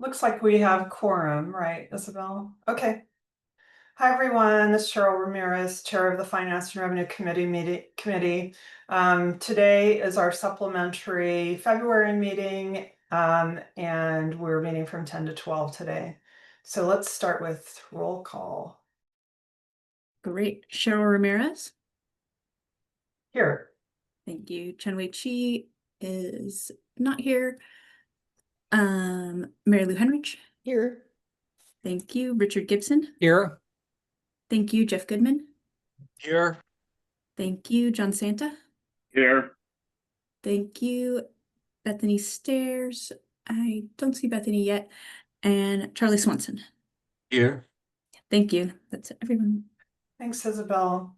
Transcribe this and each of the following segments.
Looks like we have quorum, right, Isabel? Okay. Hi, everyone. This is Cheryl Ramirez, Chair of the Finance and Revenue Committee. Today is our supplementary February meeting, and we're meeting from 10 to 12 today. So let's start with roll call. Great. Cheryl Ramirez. Here. Thank you. Chenwei Chi is not here. Mary Lou Henrich. Here. Thank you. Richard Gibson. Here. Thank you. Jeff Goodman. Here. Thank you. John Santa. Here. Thank you. Bethany Stairs. I don't see Bethany yet. And Charlie Swanson. Here. Thank you. That's everyone. Thanks, Isabel.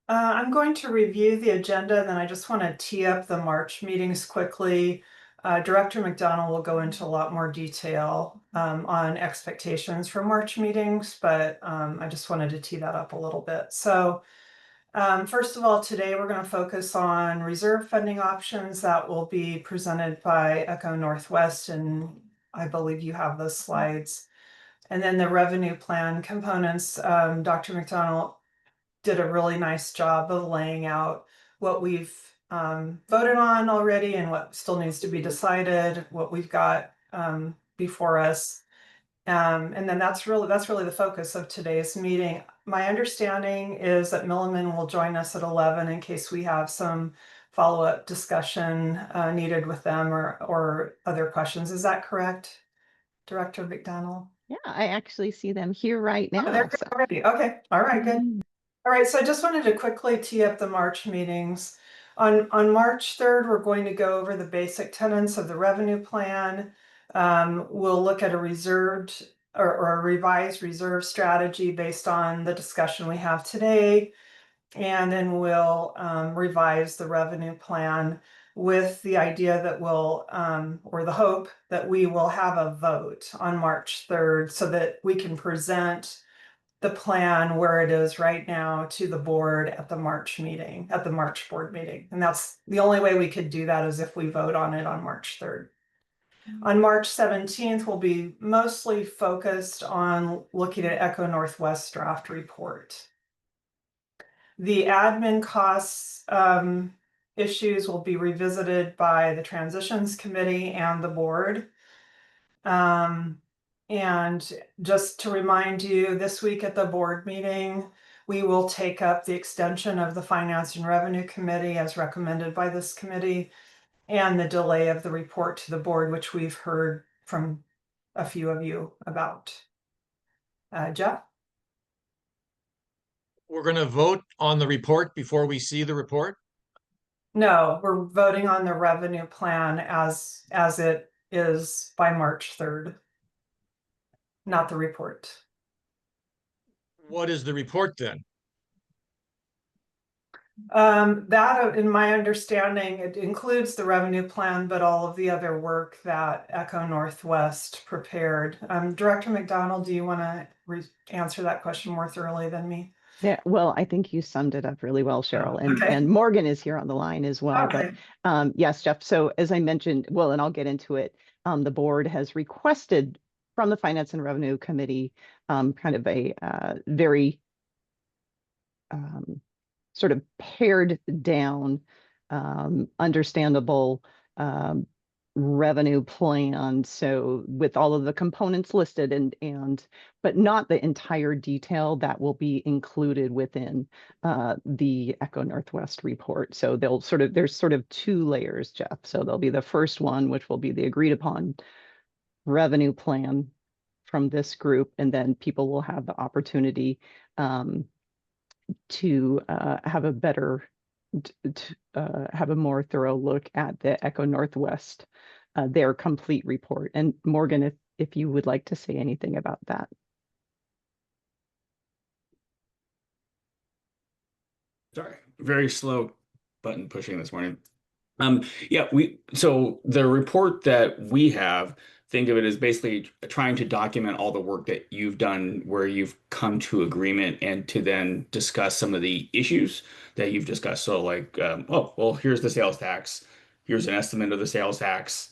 I'm going to review the agenda, then I just want to tee up the March meetings quickly. Director McDonald will go into a lot more detail on expectations for March meetings, but I just wanted to tee that up a little bit. So first of all, today we're going to focus on reserve funding options that will be presented by Echo Northwest, and I believe you have those slides. And then the revenue plan components, Dr. McDonald did a really nice job of laying out what we've voted on already and what still needs to be decided, what we've got before us. And then that's really the focus of today's meeting. My understanding is that Milliman will join us at 11 in case we have some follow-up discussion needed with them or other questions. Is that correct, Director McDonald? Yeah, I actually see them here right now. Oh, they're good already. Okay. All right, good. All right, so I just wanted to quickly tee up the March meetings. On March 3rd, we're going to go over the basic tenets of the revenue plan. We'll look at a reserved or a revised reserve strategy based on the discussion we have today. And then we'll revise the revenue plan with the idea that we'll, or the hope that we will have a vote on March 3rd so that we can present the plan where it is right now to the board at the March meeting, at the March board meeting. And that's the only way we could do that is if we vote on it on March 3rd. On March 17th, we'll be mostly focused on looking at Echo Northwest draft report. The admin costs issues will be revisited by the transitions committee and the board. And just to remind you, this week at the board meeting, we will take up the extension of the Finance and Revenue Committee as recommended by this committee and the delay of the report to the board, which we've heard from a few of you about. Jeff? We're going to vote on the report before we see the report. No, we're voting on the revenue plan as it is by March 3rd. Not the report. What is the report then? That, in my understanding, it includes the revenue plan, but all of the other work that Echo Northwest prepared. Director McDonald, do you want to answer that question more thoroughly than me? Yeah, well, I think you summed it up really well, Cheryl. Okay. And Morgan is here on the line as well. Okay. But yes, Jeff. So as I mentioned, well, and I'll get into it, the board has requested from the Finance and Revenue Committee kind of a very sort of pared down, understandable revenue plan. So with all of the components listed but not the entire detail that will be included within the Echo Northwest report. So there's sort of two layers, Jeff. So there'll be the first one, which will be the agreed upon revenue plan from this group, and then people will have the opportunity to have a more thorough look at the Echo Northwest, their complete report. And Morgan, if you would like to say anything about that. Sorry, very slow button pushing this morning. Yeah, so the report that we have, think of it as basically trying to document all the work that you've done where you've come to agreement and to then discuss some of the issues that you've discussed. So like, oh, well, here's the sales tax. Here's an estimate of the sales tax.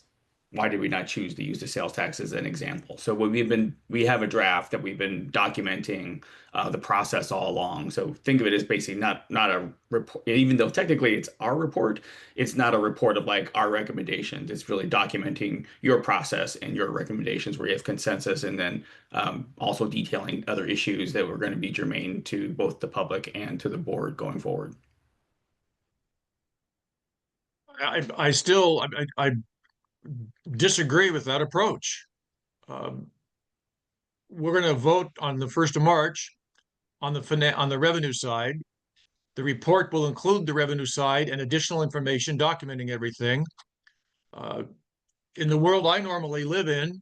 why did we not choose to use the sales tax as an example? So we have a draft that we've been documenting the process all along. So think of it as basically not a report, even though technically it's our report, it's not a report of like our recommendations. It's really documenting your process and your recommendations where you have consensus, and then also detailing other issues that were going to be germane to both the public and to the board going forward. I disagree with that approach. Um, we're going to vote on the 1st of March on the revenue side. The report will include the revenue side and additional information documenting everything. In the world I normally live in,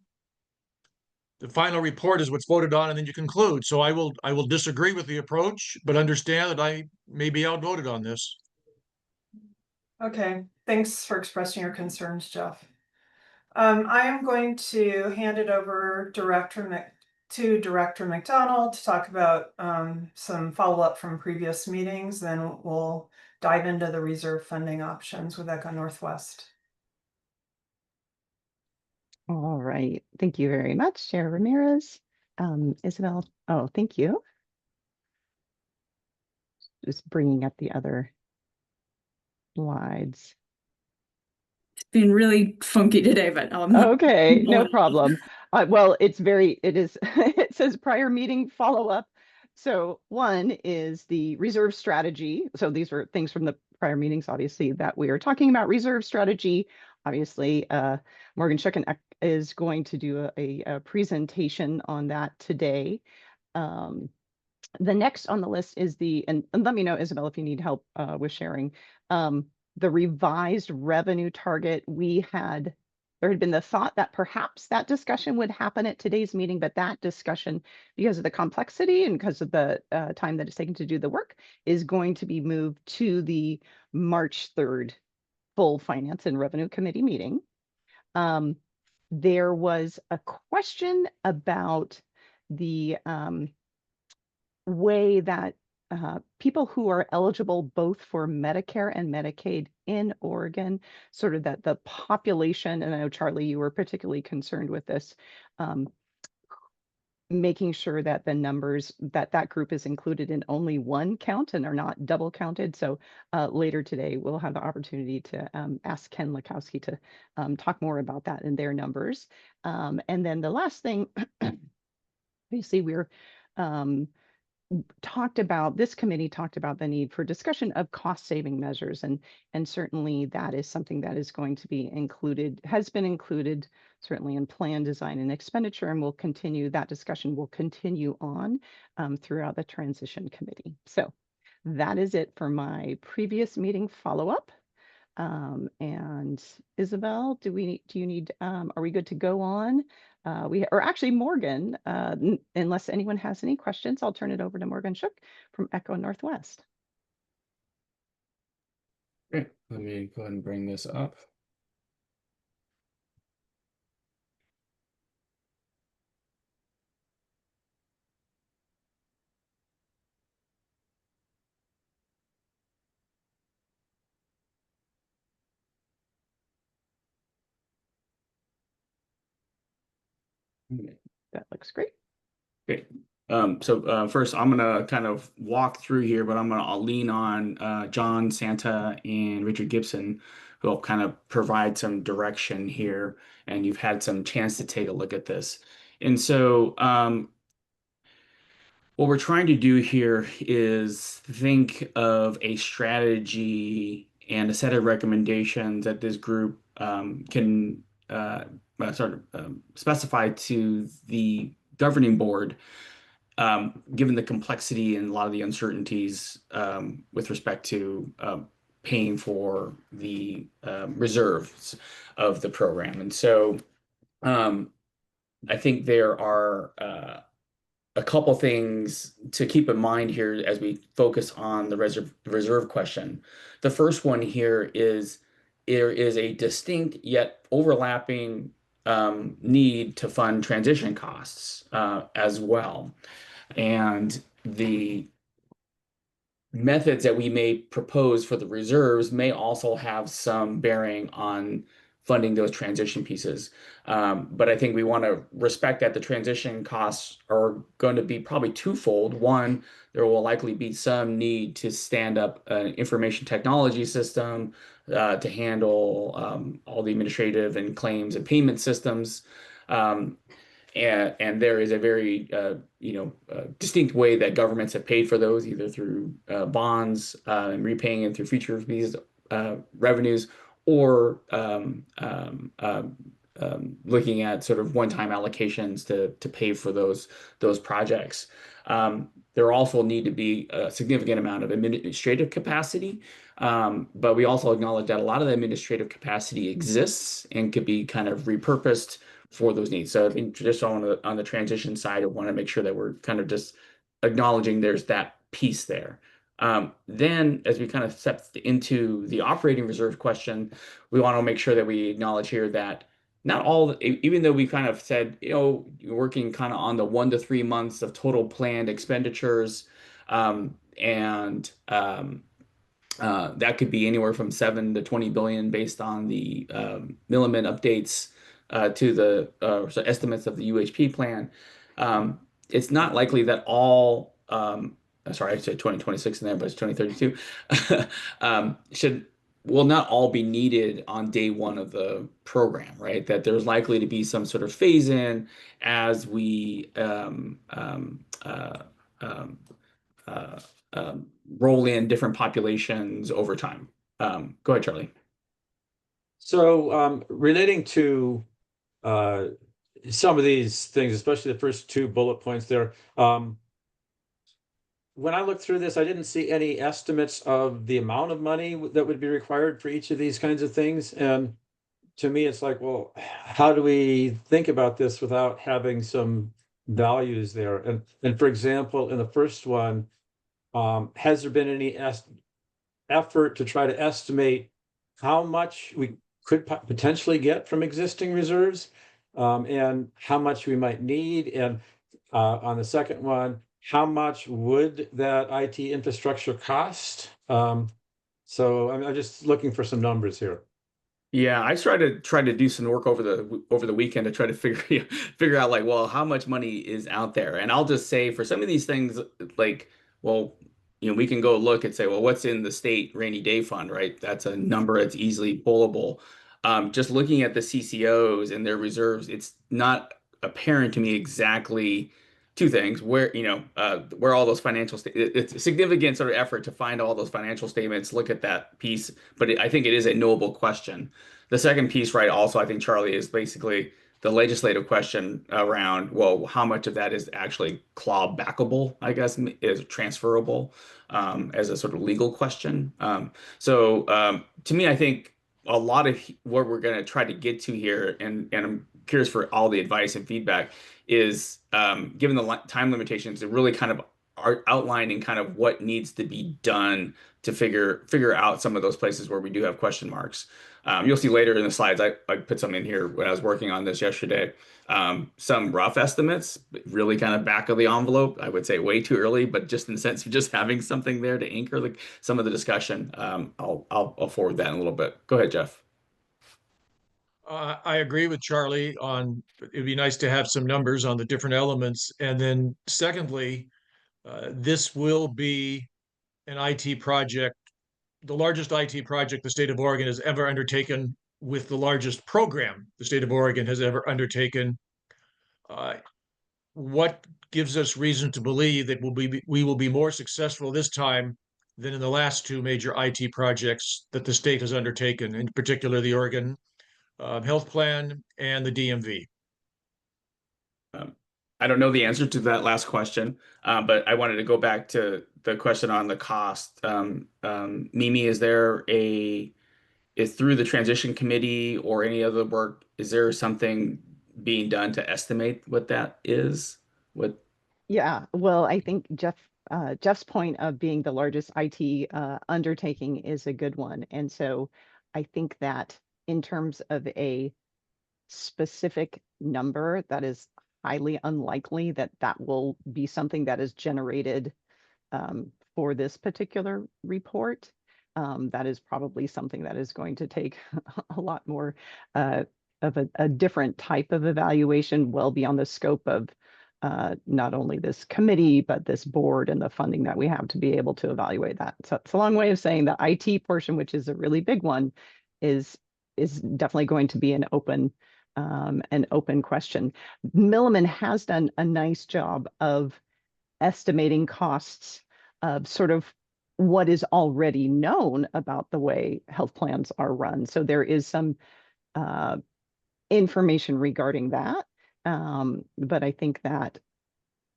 the final report is what's voted on, and then you conclude. So I will disagree with the approach, but understand that I may be outvoted on this. Okay, thanks for expressing your concerns, Jeff. I am going to hand it over to Director McDonald to talk about some follow-up from previous meetings. Then we'll dive into the reserve funding options with Echo Northwest. All right. Thank you very much, Chair Ramirez. Isabel, oh, thank you. Just bringing up the other slides. It's been really funky today, but Okay, no problem. Well, it is, it says prior meeting follow-up. So one is the reserve strategy. So these were things from the prior meetings, obviously, that we are talking about reserve strategy. Obviously, Morgan Schucken is going to do a presentation on that today. The next on the list is and let me know, Isabel, if you need help with sharing. The revised revenue target. There had been the thought that perhaps that discussion would happen at today's meeting, but that discussion, because of the complexity and because of the time that it's taken to do the work, is going to be moved to the March 3rd full Finance and Revenue Committee meeting. There was a question about the way that people who are eligible both for Medicare and Medicaid in Oregon, sort of that the population, and I know Charlie, you were particularly concerned with this, making sure that the numbers, that group is included in only one count and are not double counted. So later today, we'll have the opportunity to ask Ken Lakowski to talk more about that and their numbers. And then the last thing, obviously we're this committee talked about the need for discussion of cost saving measures, and certainly that is something that is going to be included, has been included certainly in plan design and expenditure, and that discussion will continue on throughout the transition committee. So that is it for my previous meeting follow-up. And Isabel, are we good to go on? Or actually Morgan, unless anyone has any questions, I'll turn it over to Morgan Shook from Echo Northwest. Great. Let me go ahead and bring this up. That looks great. Great. So first, I'm going to kind of walk through here, but I'll lean on John Santa and Richard Gibson, who will kind of provide some direction here, and you've had some chance to take a look at this. And so what we're trying to do here is think of a strategy and a set of recommendations that this group can specify to the governing board, given the complexity and a lot of the uncertainties with respect to paying for the reserves of the program. And so I think there are a couple things to keep in mind here as we focus on the reserve question. The first one here is there is a distinct yet overlapping need to fund transition costs as well. And the methods that we may propose for the reserves may also have some bearing on funding those transition pieces. But I think we want to respect that the transition costs are going to be probably twofold. One, there will likely be some need to stand up an information technology system to handle all the administrative and claims and payment systems. And there is a very distinct way that governments have paid for those, either through bonds and repaying it through future fees revenues, or looking at sort of one-time allocations to pay for those projects. There also need to be a significant amount of administrative capacity, but we also acknowledge that a lot of the administrative capacity exists and could be kind of repurposed for those needs. So I think just on the transition side, I want to make sure that we're kind of just acknowledging there's that piece there. Then, as we kind of step into the operating reserve question, we want to make sure that we acknowledge here that not all, even though we kind of said, you're working kind of on the 1 to 3 months of total planned expenditures, and that could be anywhere from 7 to 20 billion based on the Milliman updates to the estimates of the UHP plan. It's not likely that all, sorry, I said 2026 in there, but it's 2032, will not all be needed on day one of the program, right? That there's likely to be some sort of phase in as we roll in different populations over time. Go ahead, Charlie. So relating to some of these things, especially the first 2 bullet points there, when I looked through this, I didn't see any estimates of the amount of money that would be required for each of these kinds of things. And to me, it's like, well, how do we think about this without having some values there? And for example, in the first one, has there been any effort to try to estimate how much we could potentially get from existing reserves, and how much we might need? And on the second one, how much would that IT infrastructure cost? So I'm just looking for some numbers here. Yeah, I tried to do some work over the weekend to try to figure out, like, well, how much money is out there. And I'll just say for some of these things, like, well, we can go look and say, well, what's in the state rainy day fund, right? That's a number that's easily pullable. Just looking at the CCOs and their reserves, it's not apparent to me exactly 2 things: where all those financial it's a significant sort of effort to find all those financial statements, look at that piece, but I think it is a knowable question. The second piece, right, also I think, Charlie, is basically the legislative question around, well, how much of that is actually claw backable, I guess, is transferable, as a sort of legal question. So to me, I think a lot of what we're going to try to get to here, and I'm curious for all the advice and feedback, is given the time limitations, to really kind of outlining kind of what needs to be done to figure out some of those places where we do have question marks. You'll see later in the slides, I put some in here when I was working on this yesterday. Some rough estimates, really kind of back of the envelope. I would say way too early, but just in the sense of just having something there to anchor some of the discussion. I'll forward that in a little bit. Go ahead, Jeff. I agree with Charlie on it'd be nice to have some numbers on the different elements. And then secondly, this will be an IT project, the largest IT project the state of Oregon has ever undertaken, with the largest program the state of Oregon has ever undertaken. What gives us reason to believe that we will be more successful this time than in the last 2 major IT projects that the state has undertaken, in particular the Oregon Health Plan and the DMV? I don't know the answer to that last question, but I wanted to go back to the question on the cost. Mimi, is through the transition committee or any other work, is there something being done to estimate what that is? Yeah, well, I think Jeff's point of being the largest IT undertaking is a good one. And so I think that in terms of a specific number, that is highly unlikely that will be something that is generated for this particular report. that is probably something that is going to take a lot more of a different type of evaluation, well beyond the scope of not only this committee, but this board and the funding that we have to be able to evaluate that. So it's a long way of saying the IT portion, which is a really big one, is definitely going to be an open question. Milliman has done a nice job of estimating costs of sort of what is already known about the way health plans are run. So there is some information regarding that. But I think that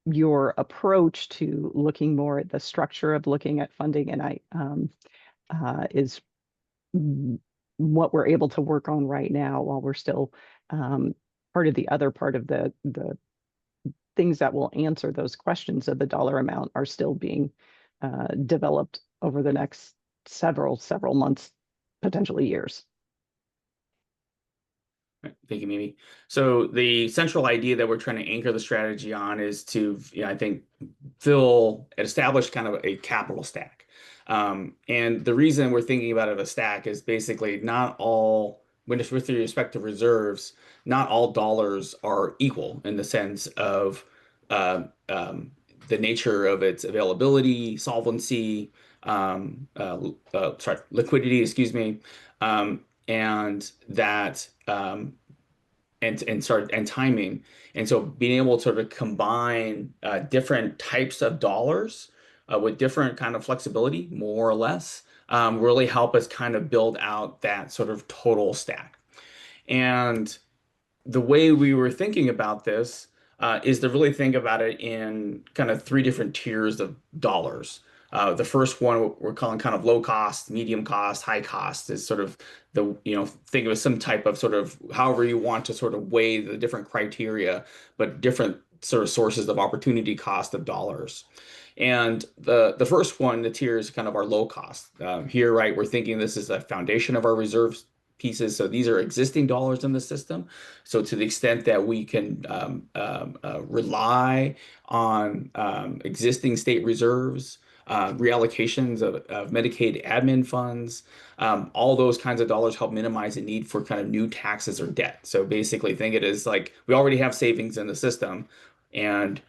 your approach to looking more at the structure of looking at funding is what we're able to work on right now while we're still part of the other part of the things that will answer those questions of the dollar amount are still being developed over the next several months, potentially years. Thank you, Mimi. So the central idea that we're trying to anchor the strategy on is to, I think, establish kind of a capital stack. And the reason we're thinking about it as a stack is basically not all, with respect to reserves, not all dollars are equal in the sense of the nature of its availability, solvency, liquidity, excuse me, and that and timing. And so being able to sort of combine different types of dollars with different kind of flexibility, more or less, really help us kind of build out that sort of total stack. And the way we were thinking about this is to really think about it in kind of three different tiers of dollars. The first one we're calling kind of low cost, medium cost, high cost is sort of think of some type of sort of however you want to sort of weigh the different criteria, but different sort of sources of opportunity cost of dollars. And the first one, the tier is kind of our low cost. Here, right, we're thinking this is a foundation of our reserves pieces. So these are existing dollars in the system. So to the extent that we can rely on existing state reserves, reallocations of Medicaid admin funds, all those kinds of dollars help minimize the need for kind of new taxes or debt. So basically think it as like we already have savings in the system, and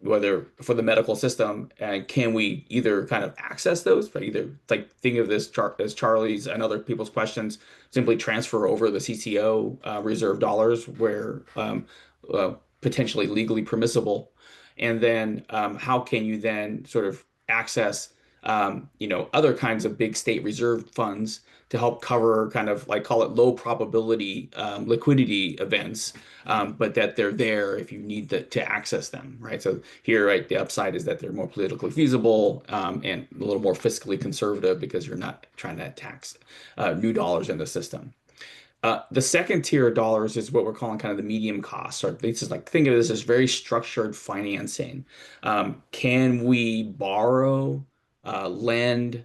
whether for the medical system, and can we either kind of access those, but either like think of this as Charlie's and other people's questions, simply transfer over the CCO reserve dollars where potentially legally permissible, and then how can you then sort of access other kinds of big state reserve funds to help cover kind of like call it low probability liquidity events, but that they're there if you need to access them, right? So here, right, the upside is that they're more politically feasible and a little more fiscally conservative because you're not trying to tax new dollars in the system. The second tier of dollars is what we're calling kind of the medium cost. Or this is like, think of this as very structured financing. Can we borrow, lend,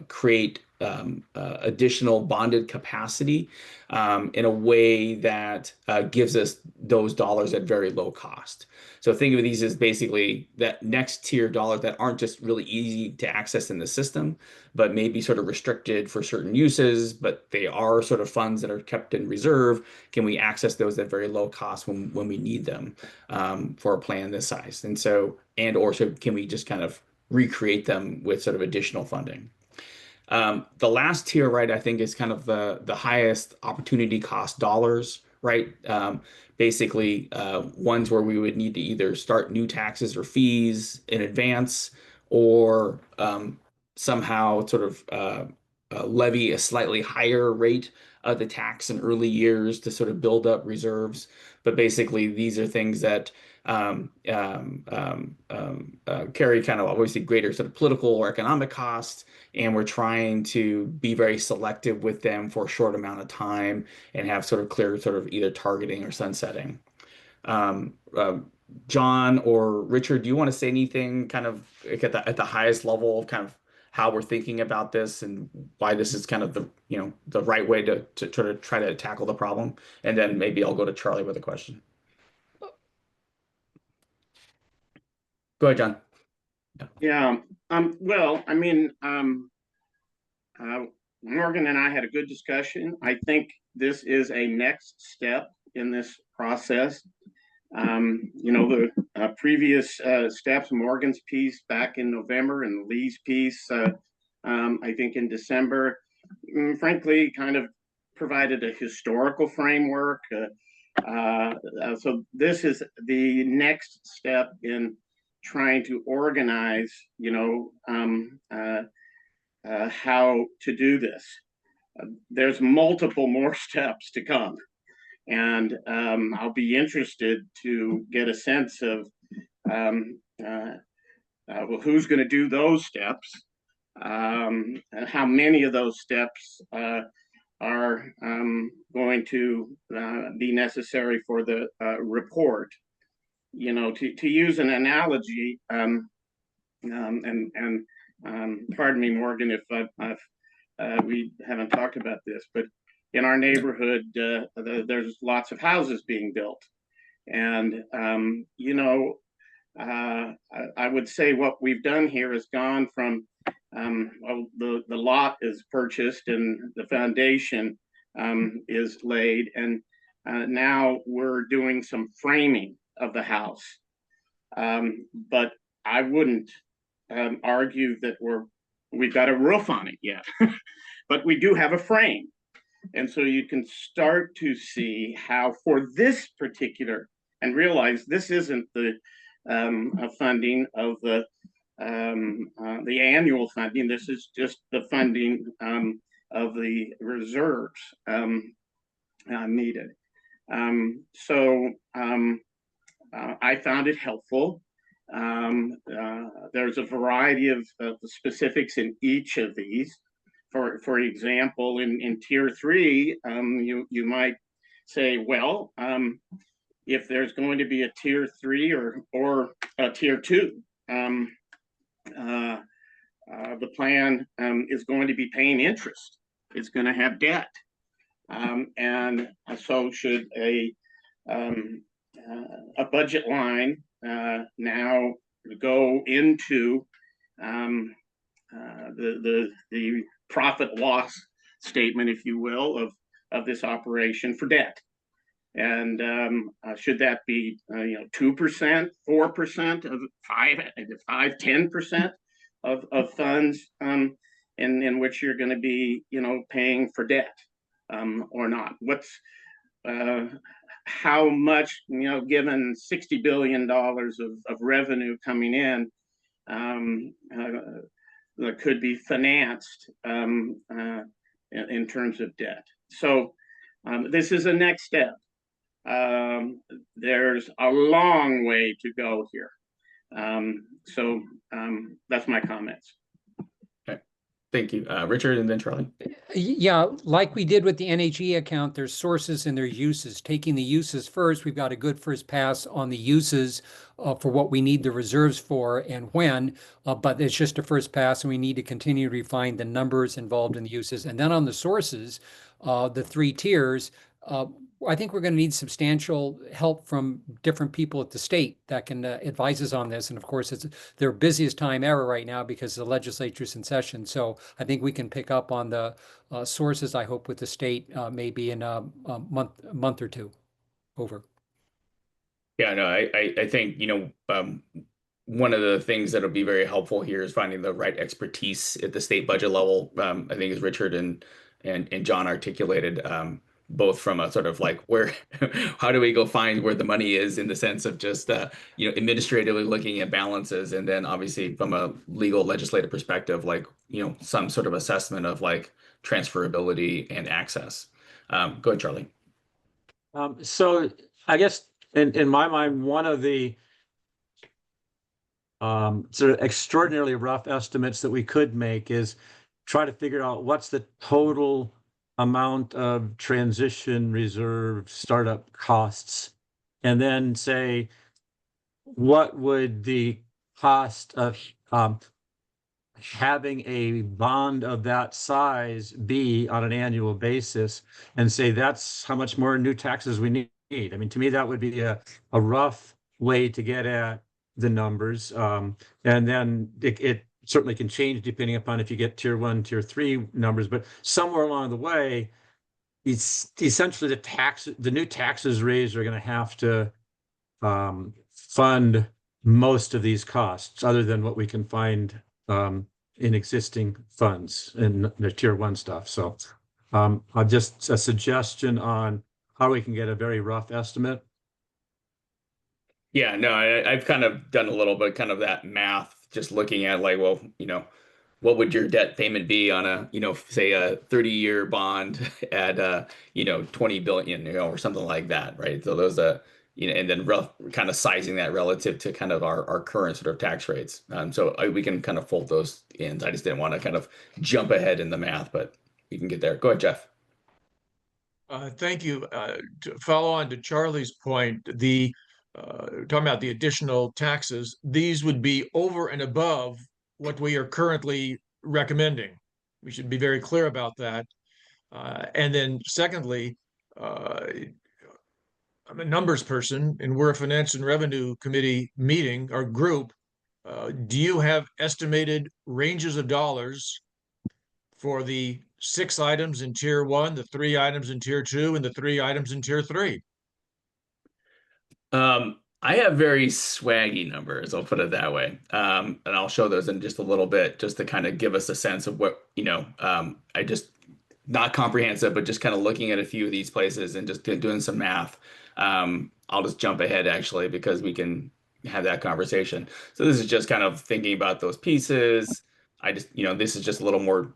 create additional bonded capacity in a way that gives us those dollars at very low cost? So think of these as basically that next tier dollars that aren't just really easy to access in the system, but maybe sort of restricted for certain uses, but they are sort of funds that are kept in reserve. Can we access those at very low cost when we need them for a plan this size? And so, can we just kind of recreate them with sort of additional funding? The last tier, right, I think is kind of the highest opportunity cost dollars, right? Basically, ones where we would need to either start new taxes or fees in advance, or somehow sort of levy a slightly higher rate of the tax in early years to sort of build up reserves. But basically, these are things that carry kind of obviously greater sort of political or economic costs, and we're trying to be very selective with them for a short amount of time and have sort of clear sort of either targeting or sunsetting. John or Richard, do you want to say anything kind of like at the highest level of kind of how we're thinking about this and why this is kind of the right way to try to tackle the problem? And then maybe I'll go to Charlie with a question. Go ahead, John. Yeah. Well, I mean, Morgan and I had a good discussion. I think this is a next step in this process. The previous steps, Morgan's piece back in November and Lee's piece, I think in December, frankly, kind of provided a historical framework. So this is the next step in trying to organize, how to do this. There's multiple more steps to come. And I'll be interested to get a sense of well, who's going to do those steps, and how many of those steps are going to be necessary for the report. To use an analogy, and pardon me, Morgan, if we haven't talked about this, but in our neighborhood, there's lots of houses being built. And, I would say what we've done here has gone from, well, the lot is purchased and the foundation is laid. And now we're doing some framing of the house. But I wouldn't argue that we've got a roof on it yet, but we do have a frame. And so you can start to see how for this particular, and realize this isn't the funding of the annual funding. This is just the funding of the reserves needed. So I found it helpful. There's a variety of specifics in each of these. For example, in tier 3, you might say, well, if there's going to be a tier 3 or a tier 2, the plan is going to be paying interest. It's going to have debt, and so should a budget line now go into the profit loss statement, if you will, of this operation for debt. And should that be 2%, 4% of 10% of funds in which you're going to be paying for debt or not? What's how much, given $60 billion of revenue coming in, that could be financed in terms of debt. So this is a next step. There's a long way to go here. So that's my comments. Okay. Thank you. Richard, and then Charlie. Yeah, like we did with the NHE account, there's sources and there's uses. Taking the uses first, we've got a good first pass on the uses for what we need the reserves for and when, but it's just a first pass and we need to continue to refine the numbers involved in the uses. And then on the sources, the 3 tiers, I think we're going to need substantial help from different people at the state that can advise us on this. And of course, it's their busiest time ever right now because the legislature's in session. So I think we can pick up on the sources, I hope, with the state maybe in a month or two. Over. Yeah, no, I think, one of the things that'll be very helpful here is finding the right expertise at the state budget level. I think as Richard and John articulated, both from a sort of like how do we go find where the money is in the sense of just, administratively looking at balances. And then obviously from a legal legislative perspective, some sort of assessment of transferability and access. Go ahead, Charlie. So I guess in my mind, one of the sort of extraordinarily rough estimates that we could make is try to figure out what's the total amount of transition reserve startup costs, and then say, what would the cost of having a bond of that size be on an annual basis, and say that's how much more new taxes we need. I mean, to me, that would be a rough way to get at the numbers. And then it certainly can change depending upon if you get tier 1, tier 3 numbers, but somewhere along the way, it's essentially the new taxes raised are going to have to fund most of these costs, other than what we can find in existing funds in the tier 1 stuff. So I'll just a suggestion on how we can get a very rough estimate. Yeah, no, I've kind of done a little bit kind of that math, just looking at like, well, what would your debt payment be on a, say a 30-year bond at 20 billion, or something like that, right? So those and then rough kind of sizing that relative to kind of our current sort of tax rates. So we can kind of fold those in. I just didn't want to kind of jump ahead in the math, but we can get there. Go ahead, Jeff. Thank you. To follow on to Charlie's point, talking about the additional taxes, these would be over and above what we are currently recommending. We should be very clear about that. And then secondly, I'm a numbers person and we're a Finance and Revenue Committee meeting, our group. Do you have estimated ranges of dollars for the 6 items in tier 1, the 3 items in tier 2, and the 3 items in tier 3? I have very swaggy numbers, I'll put it that way. And I'll show those in just a little bit, just to kind of give us a sense of what, I just not comprehensive, but just kind of looking at a few of these places and just doing some math. I'll just jump ahead actually, because we can have that conversation. So this is just kind of thinking about those pieces. I just, this is just a little more,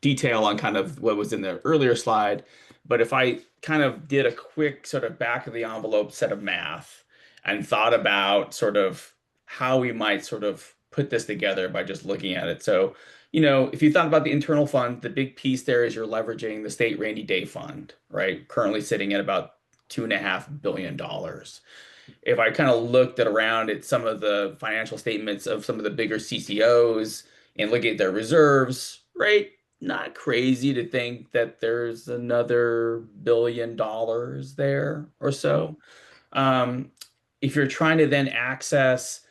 detail on kind of what was in the earlier slide. But if I kind of did a quick sort of back of the envelope set of math and thought about sort of how we might sort of put this together by just looking at it. So, if you thought about the internal fund, the big piece there is you're leveraging the state rainy day fund, right? Currently sitting at about $2.5 billion. If I kind of looked around at some of the financial statements of some of the bigger CCOs and look at their reserves, right? Not crazy to think that there's another $1 billion there or so. If you're trying to then access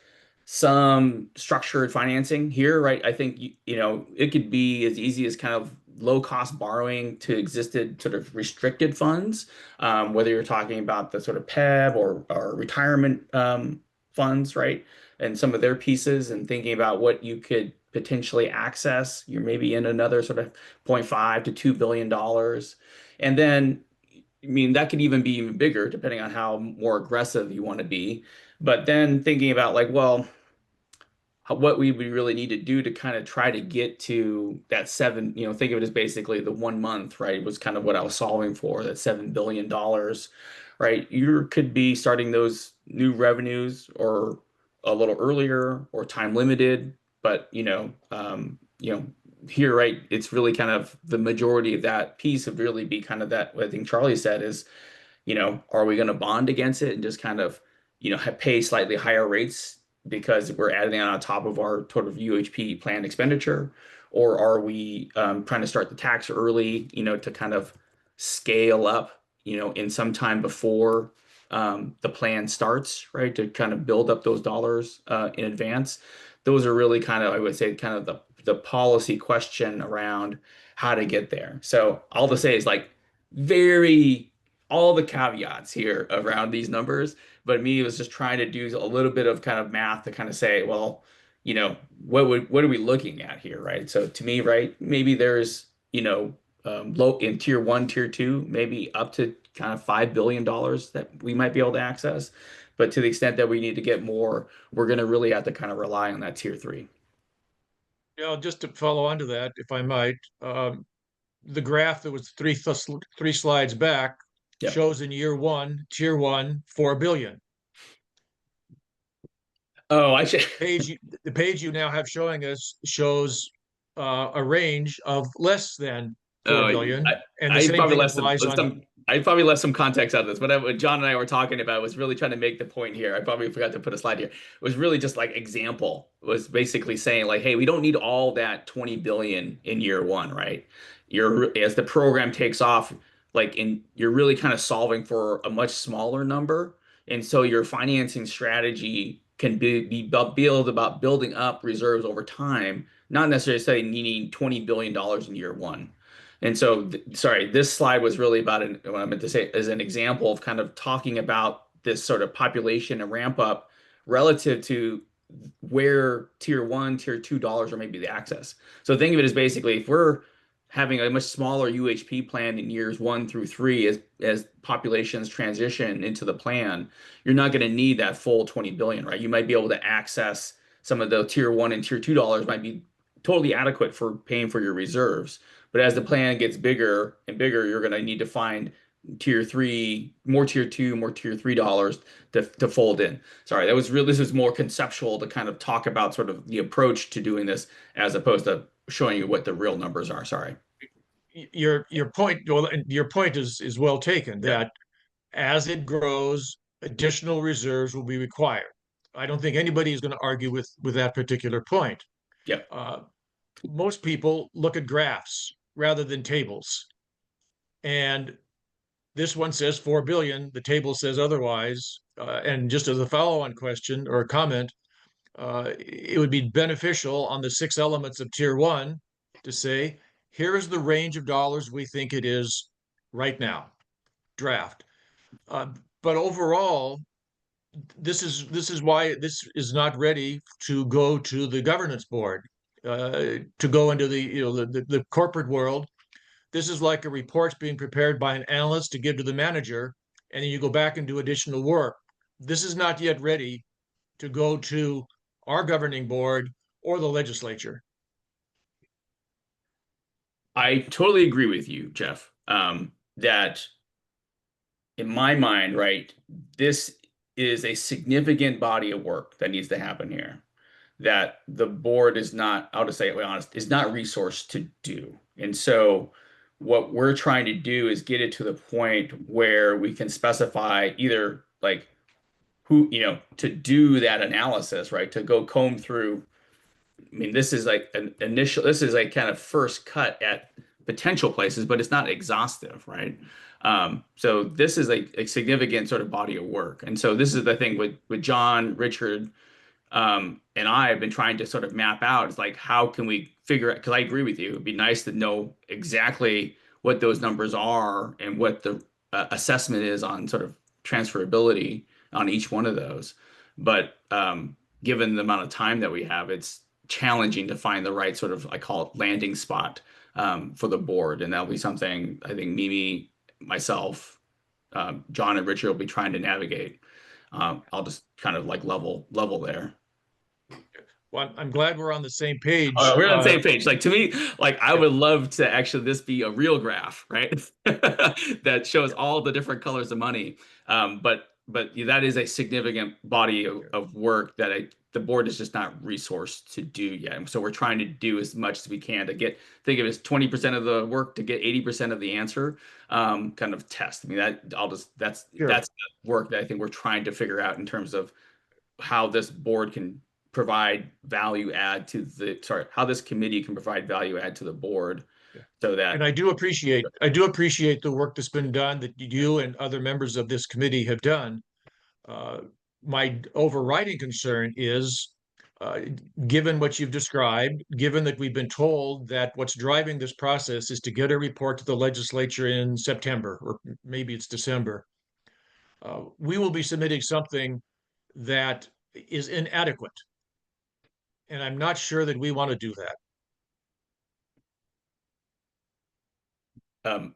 some structured financing here, right? I think, it could be as easy as kind of low cost borrowing to existed sort of restricted funds, whether you're talking about the sort of PEB or retirement funds, right? And some of their pieces, and thinking about what you could potentially access. You're maybe in another sort of 0.5 to $2 billion. And then, I mean, that could even be even bigger depending on how more aggressive you want to be. But then thinking about like, well, what we really need to do to kind of try to get to that think of it as basically the 1 month, right? Was kind of what I was solving for, that $7 billion, right? You could be starting those new revenues or a little earlier or time limited, but here, right, it's really kind of the majority of that piece would really be kind of that, what I think Charlie said is, are we going to bond against it and just kind of, pay slightly higher rates because we're adding on top of our total UHP planned expenditure? Or are we trying to start the tax early, to kind of scale up, in some time before the plan starts, right? To kind of build up those dollars in advance. Those are really kind of, I would say, kind of the policy question around how to get there. So all to say is like all the caveats here around these numbers, but me was just trying to do a little bit of kind of math to kind of say, well, what are we looking at here, right? So to me, right, maybe there's, low in tier 1, tier 2, maybe up to kind of $5 billion that we might be able to access. But to the extent that we need to get more, we're going to really have to kind of rely on that tier 3. Just to follow on to that, if I might, the graph that was three slides back shows in year 1, tier 1, $4 billion. Oh, I should. The page you now have showing us shows a range of less than $4 billion, and the same thing applies on. I probably left some context out of this. What John and I were talking about was really trying to make the point here. I probably forgot to put a slide here. It was really just like example. It was basically saying like, hey, we don't need all that 20 billion in year 1, right? As the program takes off, you're really kind of solving for a much smaller number. And so your financing strategy can be build about building up reserves over time, not necessarily saying needing $20 billion in year one. And so, sorry, this slide was really about what I meant to say as an example of kind of talking about this sort of population and ramp up relative to where tier one, tier two dollars are maybe the access. So think of it as basically if we're having a much smaller UHP plan in years 1 through 3 as populations transition into the plan, you're not going to need that full 20 billion, right? You might be able to access some of the tier one and tier two dollars might be totally adequate for paying for your reserves. But as the plan gets bigger and bigger, you're going to need to find tier three, more tier two, more tier $3 to fold in. Sorry, that was real. This is more conceptual to kind of talk about sort of the approach to doing this as opposed to showing you what the real numbers are. Sorry. Your point, well, your point is well taken, that as it grows, additional reserves will be required. I don't think anybody is going to argue with that particular point. Yeah. Most people look at graphs rather than tables. And this one says 4 billion, the table says otherwise. And just as a follow-on question or comment, it would be beneficial on the 6 elements of tier one to say, here is the range of dollars we think it is right now, draft. But overall, this is why this is not ready to go to the governance board, to go into the corporate world. This is like a report's being prepared by an analyst to give to the manager, and then you go back and do additional work. This is not yet ready to go to our governing board or the legislature. I totally agree with you, Jeff, that in my mind, right, this is a significant body of work that needs to happen here that the board is not, I'll just say it honest, is not resourced to do. And so what we're trying to do is get it to the point where we can specify either like who, to do that analysis, right? To go comb through. I mean, this is like an initial, this is like kind of first cut at potential places, but it's not exhaustive, right? So this is a significant sort of body of work. And so this is the thing with John, Richard, and I have been trying to sort of map out. It's like, how can we figure out? Because I agree with you. It'd be nice to know exactly what those numbers are and what the assessment is on sort of transferability on each one of those. But given the amount of time that we have, it's challenging to find the right sort of, I call it landing spot for the board. And that'll be something I think Mimi, myself, John and Richard will be trying to navigate. I'll just kind of like level there. Well, I'm glad we're on the same page. We're on the same page. Like to me, like I would love to actually this be a real graph, right? That shows all the different colors of money. But that is a significant body of work that the board is just not resourced to do yet. And so we're trying to do as much as we can to think of it as 20% of the work to get 80% of the answer kind of test. I mean, that's the work that I think we're trying to figure out in terms of how this board can provide value add to how this committee can provide value add to the board. So that, and I do appreciate the work that's been done that you and other members of this committee have done. My overriding concern is, given what you've described, given that we've been told that what's driving this process is to get a report to the legislature in September, or maybe it's December, we will be submitting something that is inadequate. And I'm not sure that we want to do that.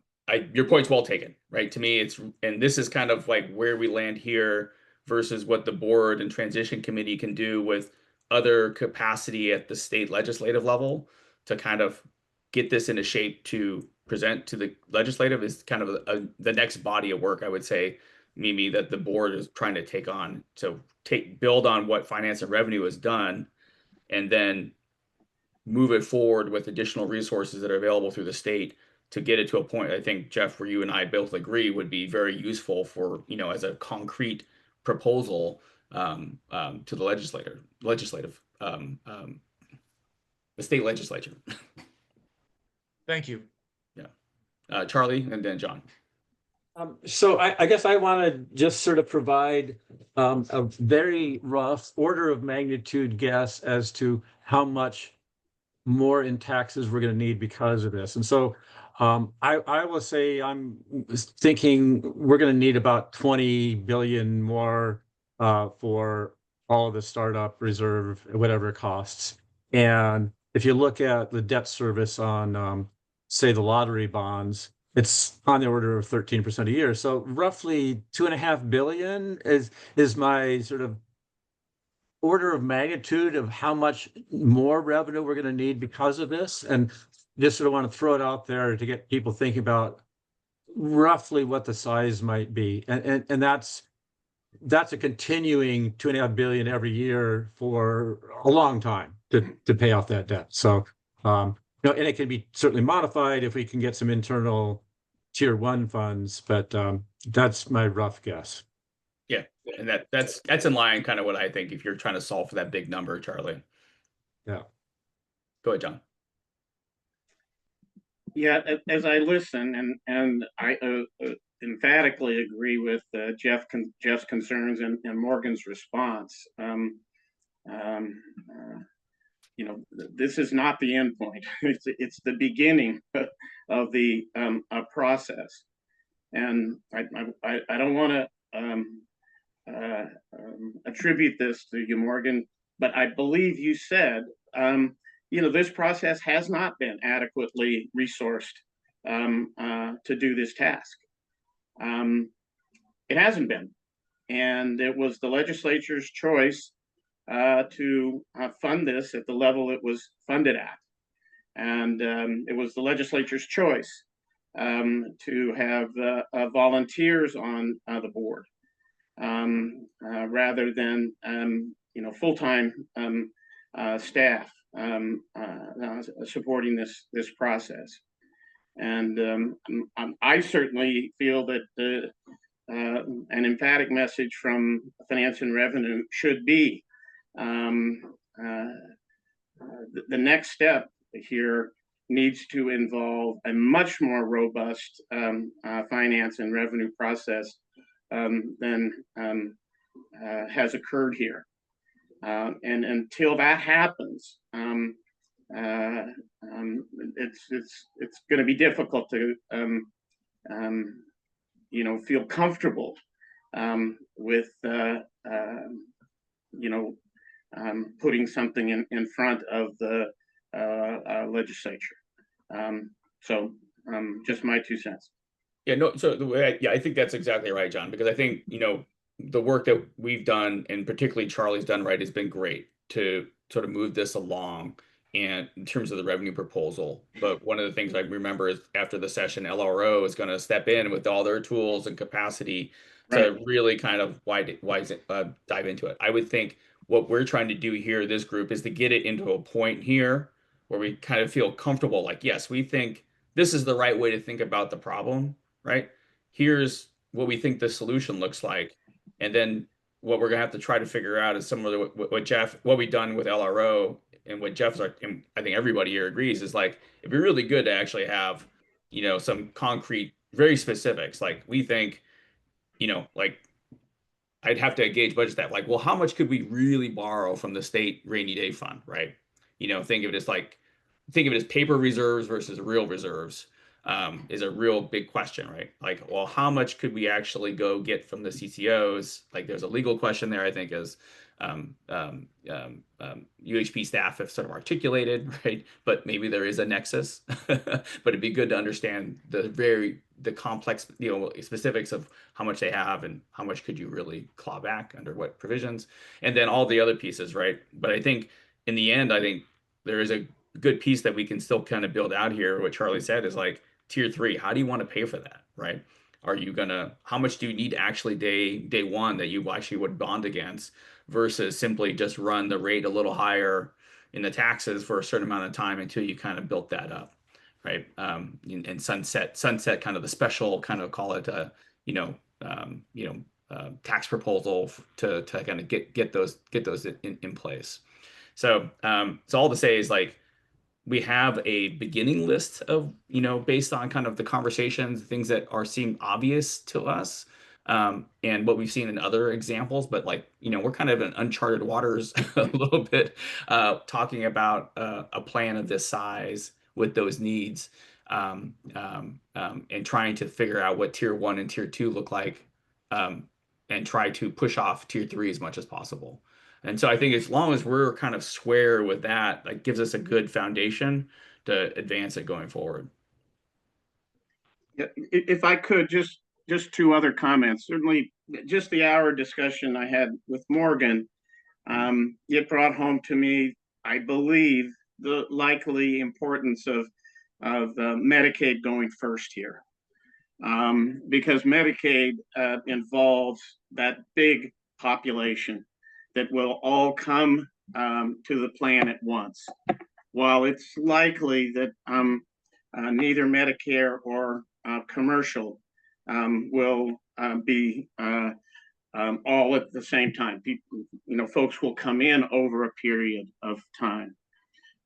Your point's well taken, right? To me, and this is kind of like where we land here versus what the board and transition committee can do with other capacity at the state legislative level to kind of get this into shape to present to the legislative is kind of the next body of work, I would say, Mimi, that the board is trying to take on. So build on what finance and revenue has done, and then move it forward with additional resources that are available through the state to get it to a point, I think, Jeff, where you and I both agree would be very useful for, as a concrete proposal to the the state legislature. Thank you. Yeah. Charlie and then John. So I guess I want to just sort of provide a very rough order of magnitude guess as to how much more in taxes we're going to need because of this. And so I will say I'm thinking we're going to need about 20 billion more for all of the startup reserve, whatever it costs. And if you look at the debt service on, say, the lottery bonds, it's on the order of 13% a year. So roughly 2.5 billion is my sort of order of magnitude of how much more revenue we're going to need because of this. And just sort of want to throw it out there to get people thinking about roughly what the size might be. And that's a continuing 2.5 billion every year for a long time to pay off that debt. So, and it can be certainly modified if we can get some internal tier 1 funds, but that's my rough guess. Yeah, and that's in line kind of what I think if you're trying to solve for that big number, Charlie. Yeah. Go ahead, John. Yeah, as I listen, and I emphatically agree with Jeff's concerns and Morgan's response. This is not the end point. It's the beginning of the process, and I don't want to attribute this to you, Morgan, but I believe you said this process has not been adequately resourced to do this task. It hasn't been, and it was the legislature's choice to fund this at the level it was funded at. And it was the legislature's choice to have volunteers on the board rather than full-time staff supporting this process. And I certainly feel that an emphatic message from Finance and Revenue should be the next step here needs to involve a much more robust finance and revenue process than has occurred here. And until that happens, it's going to be difficult to feel comfortable with putting something in front of the legislature. So just my 2 cents. Yeah, no, so the way I think that's exactly right, John, because I think, the work that we've done, and particularly Charlie's done, right, has been great to sort of move this along and in terms of the revenue proposal. But one of the things I remember is after the session, LRO is going to step in with all their tools and capacity to really kind of dive into it. I would think what we're trying to do here, this group, is to get it into a point here where we kind of feel comfortable, like, yes, we think this is the right way to think about the problem, right? Here's what we think the solution looks like. And then what we're gonna have to try to figure out is similar to what we've done with LRO and what Jeff's like, and I think everybody here agrees, is like, it'd be really good to actually have, some concrete, very specifics. Like we think, like I'd have to gauge budget that, like, well, how much could we really borrow from the state rainy day fund, right? Think of it as paper reserves versus real reserves. Is a real big question, right? Like, well, how much could we actually go get from the CCOs? Like, there's a legal question there, I think, as UHP staff have sort of articulated, right? But maybe there is a nexus. But it'd be good to understand the complex, specifics of how much they have and how much could you really claw back under what provisions, and then all the other pieces, right? But I think in the end, I think there is a good piece that we can still kind of build out here. What Charlie said is like, tier 3, how do you want to pay for that, right? How much do you need actually day one that you actually would bond against versus simply just run the rate a little higher in the taxes for a certain amount of time until you kind of built that up, right? And sunset kind of the special, kind of call it tax proposal to kind of get those in place. So all to say is like, we have a beginning list of, based on kind of the conversations, things that seem obvious to us, and what we've seen in other examples, but we're kind of in uncharted waters a little bit, talking about a plan of this size with those needs, and trying to figure out what tier 1 and tier 2 look like, and try to push off tier 3 as much as possible. And so I think as long as we're kind of square with that, that gives us a good foundation to advance it going forward. Yeah, if I could, just two other comments. Certainly, just the hour discussion I had with Morgan, it brought home to me, I believe, the likely importance of Medicaid going first here, because Medicaid involves that big population that will all come to the plan at once. While it's likely that neither Medicare or commercial will be all at the same time. People, folks will come in over a period of time.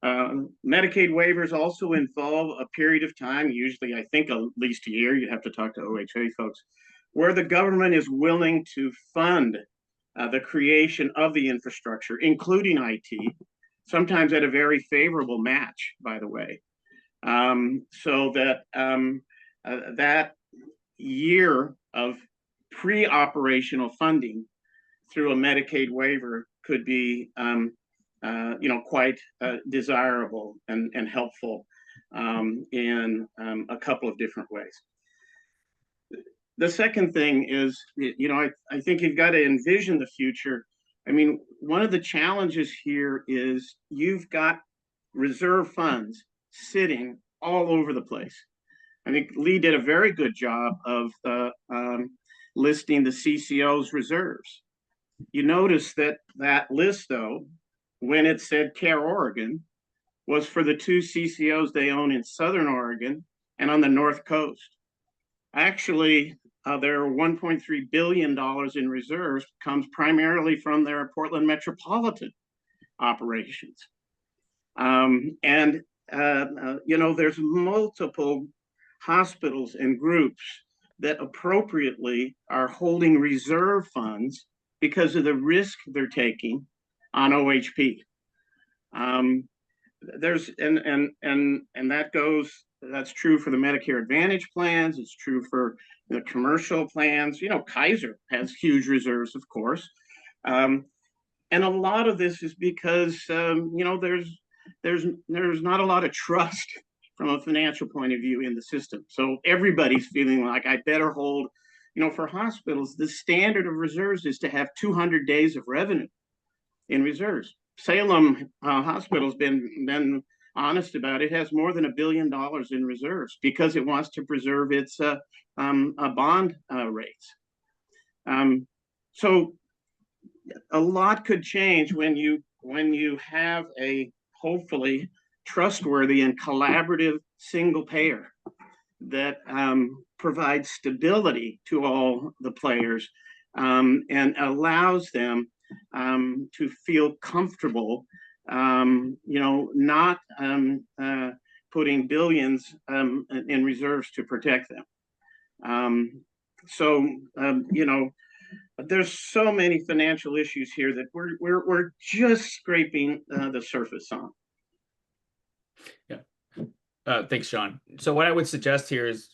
Medicaid waivers also involve a period of time, usually I think at least a year, you have to talk to OHA folks, where the government is willing to fund the creation of the infrastructure, including IT, sometimes at a very favorable match, by the way, so that that year of pre-operational funding through a Medicaid waiver could be, quite desirable and helpful in a couple of different ways. The second thing is, I think you've got to envision the future. I mean, one of the challenges here is you've got reserve funds sitting all over the place. I think Lee did a very good job of listing the CCO's reserves. You notice that list, though, when it said Care Oregon, was for the two CCOs they own in Southern Oregon and on the North Coast. Actually, their $1.3 billion in reserves comes primarily from their Portland metropolitan operations. There's multiple hospitals and groups that appropriately are holding reserve funds because of the risk they're taking on OHP. That's true for the Medicare Advantage plans. It's true for the commercial plans. Kaiser has huge reserves, of course. And a lot of this is because, there's not a lot of trust from a financial point of view in the system. So everybody's feeling like I better hold, for hospitals, the standard of reserves is to have 200 days of revenue in reserves. Salem Hospital's been honest about it, has more than $1 billion in reserves because it wants to preserve its bond rates. So a lot could change when you have a hopefully trustworthy and collaborative single payer that provides stability to all the players and allows them to feel comfortable, not putting billions in reserves to protect them. There's so many financial issues here that we're just scraping the surface on. Yeah. Thanks, John. So what I would suggest here is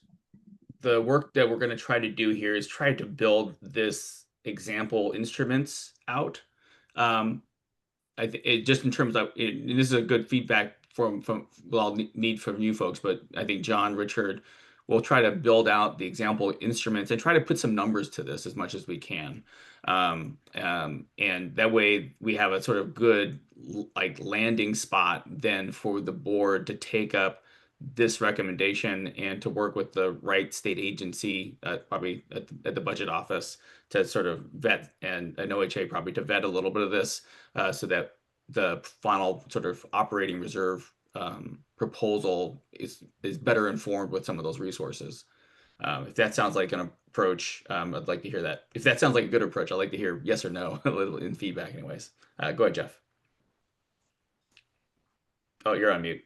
the work that we're going to try to do here is try to build this example instruments out. Just in terms of this is a good feedback from I'll need from you folks, but I think John, Richard, will try to build out the example instruments and try to put some numbers to this as much as we can. And that way we have a sort of good landing spot then for the board to take up this recommendation and to work with the right state agency, probably at the budget office, to sort of vet, and an OHA probably to vet a little bit of this, so that the final sort of operating reserve proposal is better informed with some of those resources. If that sounds like an approach, I'd like to hear that. If that sounds like a good approach, I'd like to hear yes or no in feedback anyways. Go ahead, Jeff. Oh, you're on mute.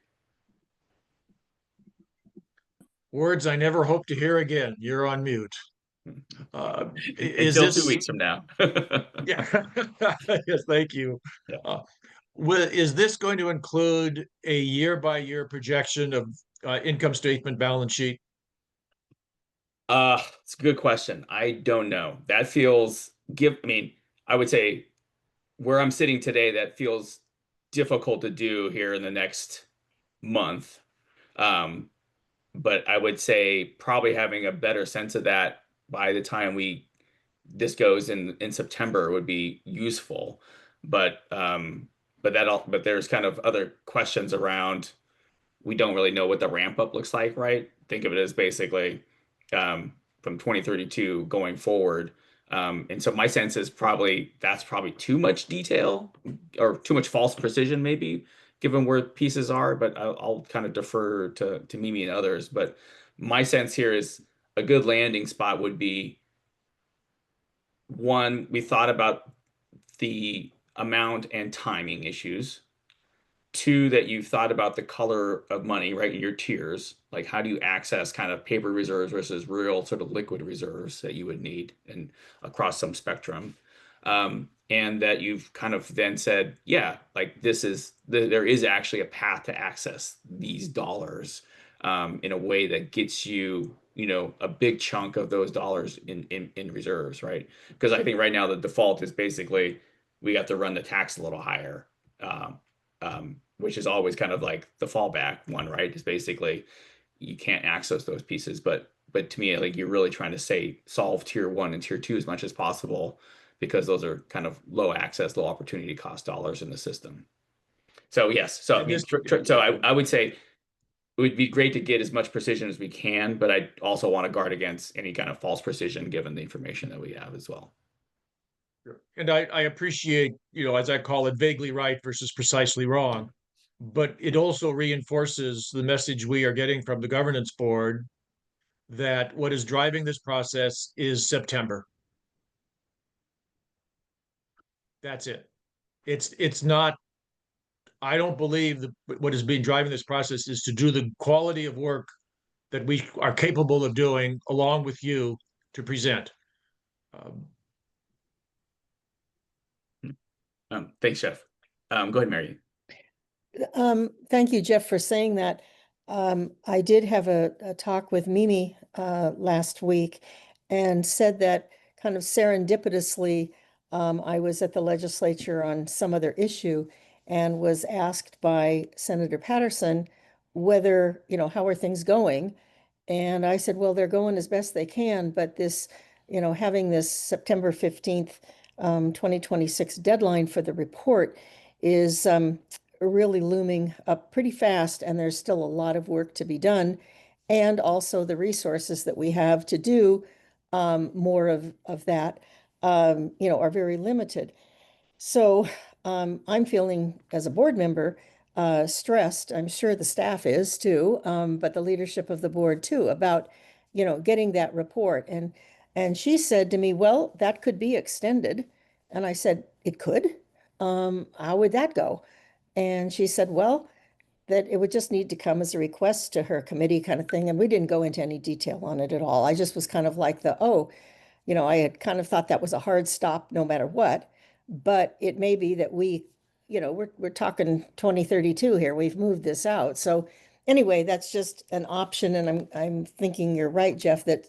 Words I never hope to hear again. You're on mute. Is Until 2 this? weeks from now. Yeah. Yes, thank you. Yeah. Is this going to include a year-by-year projection of income statement, balance sheet? It's a good question. I don't know. That feels I mean, I would say where I'm sitting today, that feels difficult to do here in the next month. But I would say probably having a better sense of that by the time this goes in September would be useful. But there's kind of other questions around. We don't really know what the ramp up looks like, right? Think of it as basically from 2032 going forward. And so my sense is that's probably too much detail or too much false precision, maybe, given where pieces are. But I'll kind of defer to Mimi and others. But my sense here is a good landing spot would be one, we thought about the amount and timing issues. Two, that you've thought about the color of money, right, in your tiers. Like, how do you access kind of paper reserves versus real sort of liquid reserves that you would need and across some spectrum. And that you've kind of then said, yeah, like there is actually a path to access these dollars in a way that gets you, a big chunk of those dollars in reserves, right? Because I think right now the default is basically we have to run the tax a little higher. Which is always kind of like the fallback one, right? Is basically you can't access those pieces. But to me, like you're really trying to solve tier 1 and tier 2 as much as possible because those are kind of low access, low opportunity cost dollars in the system. So yes, so I mean, so I would say it would be great to get as much precision as we can, but I also want to guard against any kind of false precision given the information that we have as well. And I appreciate, as I call it, vaguely right versus precisely wrong. But it also reinforces the message we are getting from the governance board that what is driving this process is September. That's it. It's not, I don't believe that what is being driving this process is to do the quality of work that we are capable of doing along with you to present. Thanks, Jeff. Go ahead, Mary. Thank you, Jeff, for saying that. I did have a talk with Mimi last week and said that kind of serendipitously, I was at the legislature on some other issue and was asked by Senator Patterson whether, how are things going? And I said, well, they're going as best they can, but this, having this September 15th, 2026 deadline for the report is really looming up pretty fast, and there's still a lot of work to be done. And also the resources that we have to do more of that, are very limited. So I'm feeling, as a board member, stressed. I'm sure the staff is too, but the leadership of the board too, about, getting that report. And she said to me, well, that could be extended. And I said, it could? How would that go? And she said, well, that it would just need to come as a request to her committee kind of thing. And we didn't go into any detail on it at all. I just was kind of like I had kind of thought that was a hard stop no matter what. But it may be that we're talking 2032 here. We've moved this out. So anyway, that's just an option. And I'm thinking you're right, Jeff, that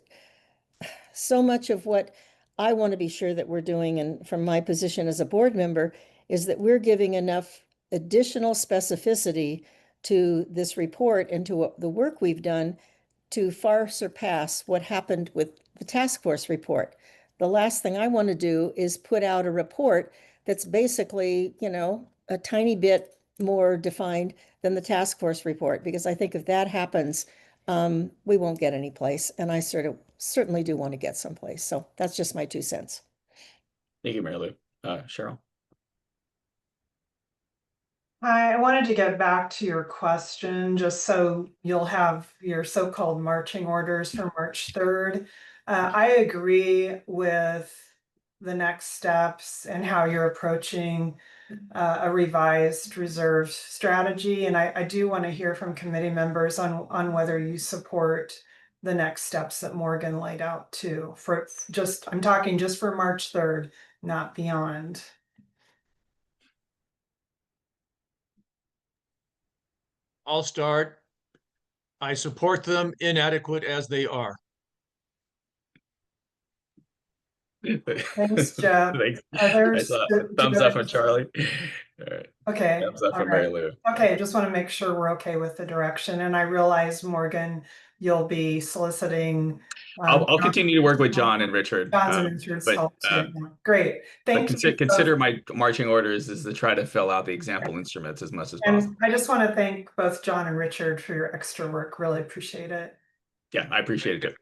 so much of what I want to be sure that we're doing, and from my position as a board member, is that we're giving enough additional specificity to this report and to the work we've done to far surpass what happened with the task force report. The last thing I want to do is put out a report that's basically, a tiny bit more defined than the task force report, because I think if that happens, we won't get any place. And I certainly do want to get someplace. So that's just my 2 cents. Thank you, Mary Lou. Cheryl. I wanted to get back to your question, just so you'll have your so-called marching orders for March 3rd. I agree with the next steps and how you're approaching a revised reserve strategy. And I do want to hear from committee members on whether you support the next steps that Morgan laid out too. For just, I'm talking just for March 3rd, not beyond. I'll start. I support them inadequate as they are. Thanks, Jeff. Thanks. Others? I saw thumbs up from Charlie. All right. Okay, Thumbs up all from Mary right. Lou. Okay, just want to make sure we're okay with the direction. And I realize, Morgan, you'll be soliciting. I'll continue to work with John and Richard. John's and Richard's But help too. Great, thank you. consider my marching orders is to try to fill out the example instruments as much as possible. And I just want to thank both John and Richard for your extra work. Really appreciate it. Yeah, I appreciate it.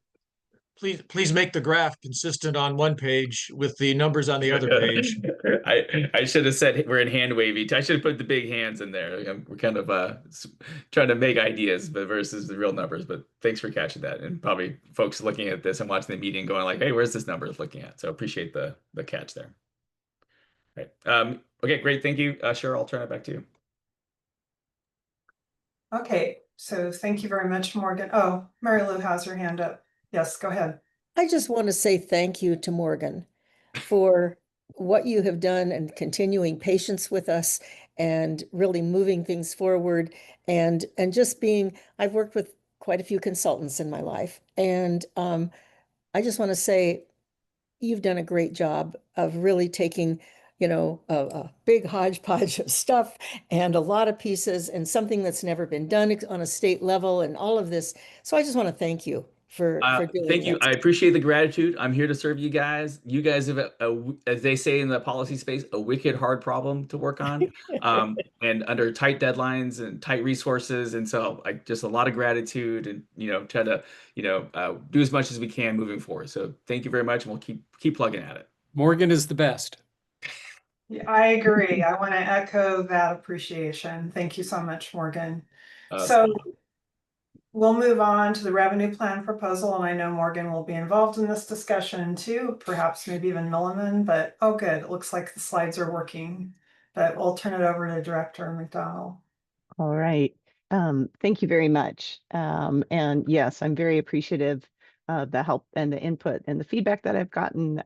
Please make the graph consistent on one page with the numbers on the other page. I should have said we're in hand wavy. I should have put the big hands in there. We're kind of trying to make ideas, but versus the real numbers. But thanks for catching that, and probably folks looking at this and watching the meeting going like, "Hey, where's this number looking at?" So appreciate the catch there. All right. Okay, great. Thank you, Cheryl. I'll turn it back to you. Okay, so thank you very much, Morgan. Oh, Mary Lou has her hand up. Yes, go ahead. I just want to say thank you to Morgan for what you have done and continuing patience with us and really moving things forward and just being, I've worked with quite a few consultants in my life. And I just want to say you've done a great job of really taking, you know, a big hodgepodge of stuff and a lot of pieces and something that's never been done on a state level and all of this. So I just want to thank you for doing thank you. this. I appreciate the gratitude. I'm here to serve you guys. You guys have, as they say in the policy space, a wicked hard problem to work on, and under tight deadlines and tight resources. And so I just a lot of gratitude and, try to, do as much as we can moving forward. So thank you very much. And we'll keep plugging at it. Morgan is the best. Yeah, I agree. I want to echo that appreciation. Thank you so much, Morgan. So we'll move on to the revenue plan proposal, and I know Morgan will be involved in this discussion too, perhaps maybe even Milliman, but oh good, it looks like the slides are working. But we'll turn it over to Director McDonald. All right. Thank you very much. And yes, I'm very appreciative of the help and the input and the feedback that I've gotten,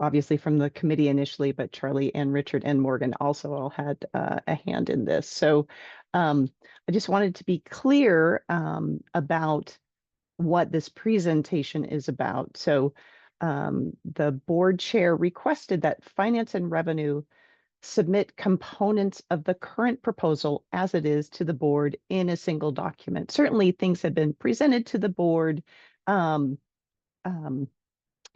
obviously from the committee initially, but Charlie and Richard and Morgan also all had a hand in this. So I just wanted to be clear about what this presentation is about. So the board chair requested that Finance and Revenue submit components of the current proposal as it is to the board in a single document. Certainly things have been presented to the board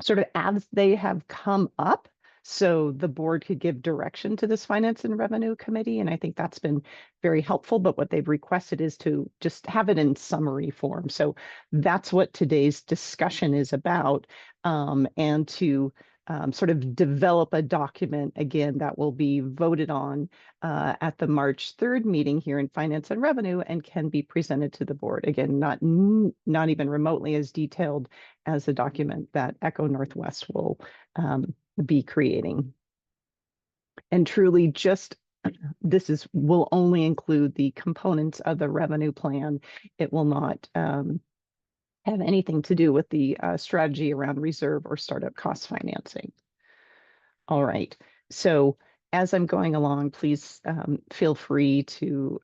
sort of as they have come up, so the board could give direction to this Finance and Revenue Committee. And I think that's been very helpful. But what they've requested is to just have it in summary form. So that's what today's discussion is about, and to sort of develop a document, again, that will be voted on at the March 3rd meeting here in Finance and Revenue and can be presented to the board. Again, not even remotely as detailed as the document that Echo Northwest will be creating. And truly just will only include the components of the revenue plan. It will not have anything to do with the strategy around reserve or startup cost financing. All right, so as I'm going along, please feel free to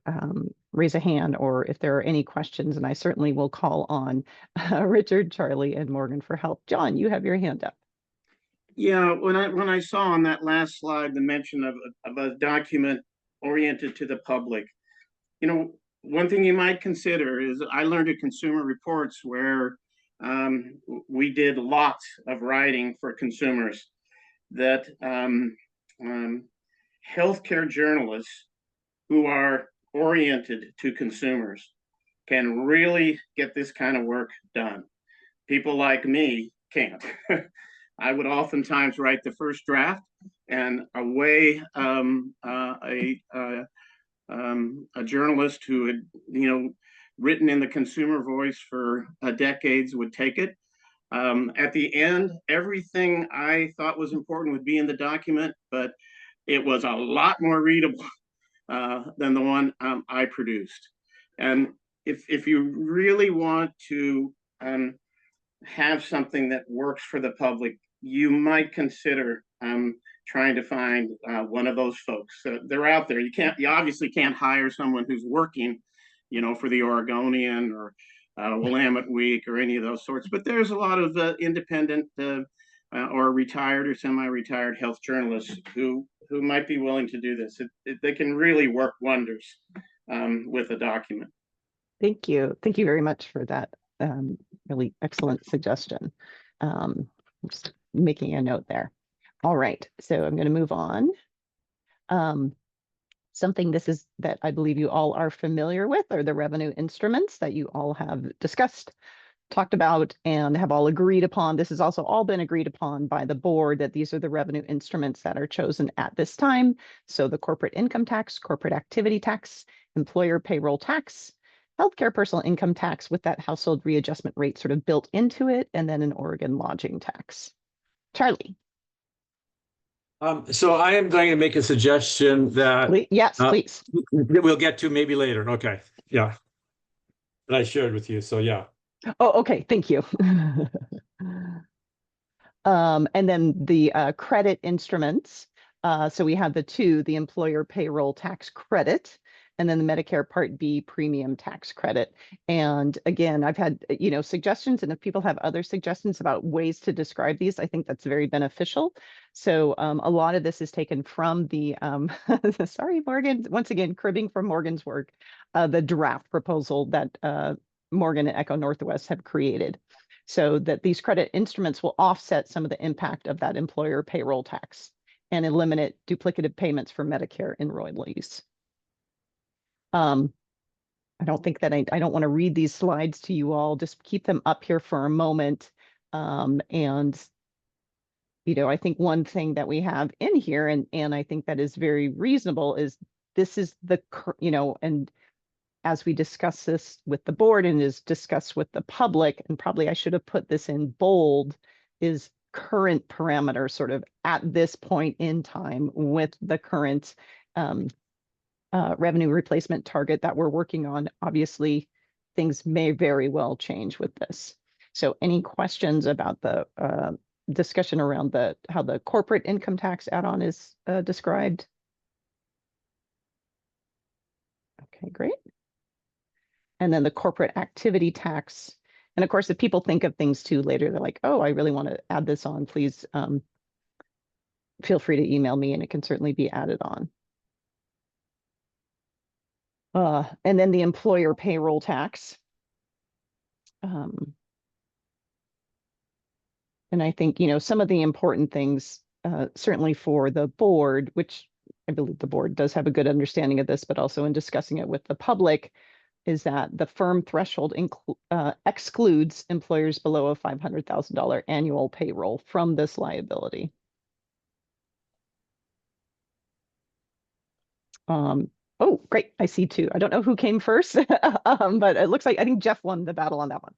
raise a hand, or if there are any questions, and I certainly will call on Richard, Charlie, and Morgan for help. John, you have your hand up. Yeah, when I saw on that last slide the mention of a document oriented to the public, one thing you might consider is I learned at Consumer Reports where we did lots of writing for consumers that healthcare journalists who are oriented to consumers can really get this kind of work done. People like me can't. I would oftentimes write the first draft and away a journalist who had, written in the consumer voice for decades would take it. At the end, everything I thought was important would be in the document, but it was a lot more readable than the one I produced. And if you really want to have something that works for the public, you might consider trying to find one of those folks. They're out there. You obviously can't hire someone who's working, for the Oregonian or Willamette Week or any of those sorts. But there's a lot of independent or retired or semi-retired health journalists who might be willing to do this. They can really work wonders with a document. Thank you. Thank you very much for that really excellent suggestion. Just making a note there. All right, so I'm going to move on. Something that I believe you all are familiar with are the revenue instruments that you all have discussed, talked about, and have all agreed upon. This has also all been agreed upon by the board, that these are the revenue instruments that are chosen at this time. So the corporate income tax, corporate activity tax, employer payroll tax, healthcare personal income tax with that household readjustment rate sort of built into it, and then an Oregon lodging tax. Charlie. So I am going to make a suggestion that Yes, please. We'll get to maybe later. Okay. Yeah. That I shared with you. So yeah. Oh, okay. Thank you. And then the credit instruments. So we have the employer payroll tax credit, and then the Medicare Part B premium tax credit. And again, I've had, suggestions, and if people have other suggestions about ways to describe these, I think that's very beneficial. So a lot of this is taken from the, sorry, Morgan, once again, cribbing from Morgan's work, the draft proposal that Morgan and Echo Northwest have created, so that these credit instruments will offset some of the impact of that employer payroll tax and eliminate duplicative payments for Medicare enrollees. I don't think that I don't want to read these slides to you all, just keep them up here for a moment. And I think one thing that we have in here, and I think that is very reasonable, is this is the, and as we discuss this with the board and is discussed with the public, and probably I should have put this in bold, is current parameter sort of at this point in time with the current revenue replacement target that we're working on. Obviously, things may very well change with this. So any questions about the discussion around how the corporate income tax add-on is described? Okay, great. And then the corporate activity tax. And of course, if people think of things too later, they're like, oh, I really want to add this on, please feel free to email me and it can certainly be added on. And then the employer payroll tax. And I think, some of the important things, certainly for the board, which I believe the board does have a good understanding of this, but also in discussing it with the public, is that the firm threshold excludes employers below a $500,000 annual payroll from this liability. Oh, great. I see two. I don't know who came first, but it looks like I think Jeff won the battle on that one.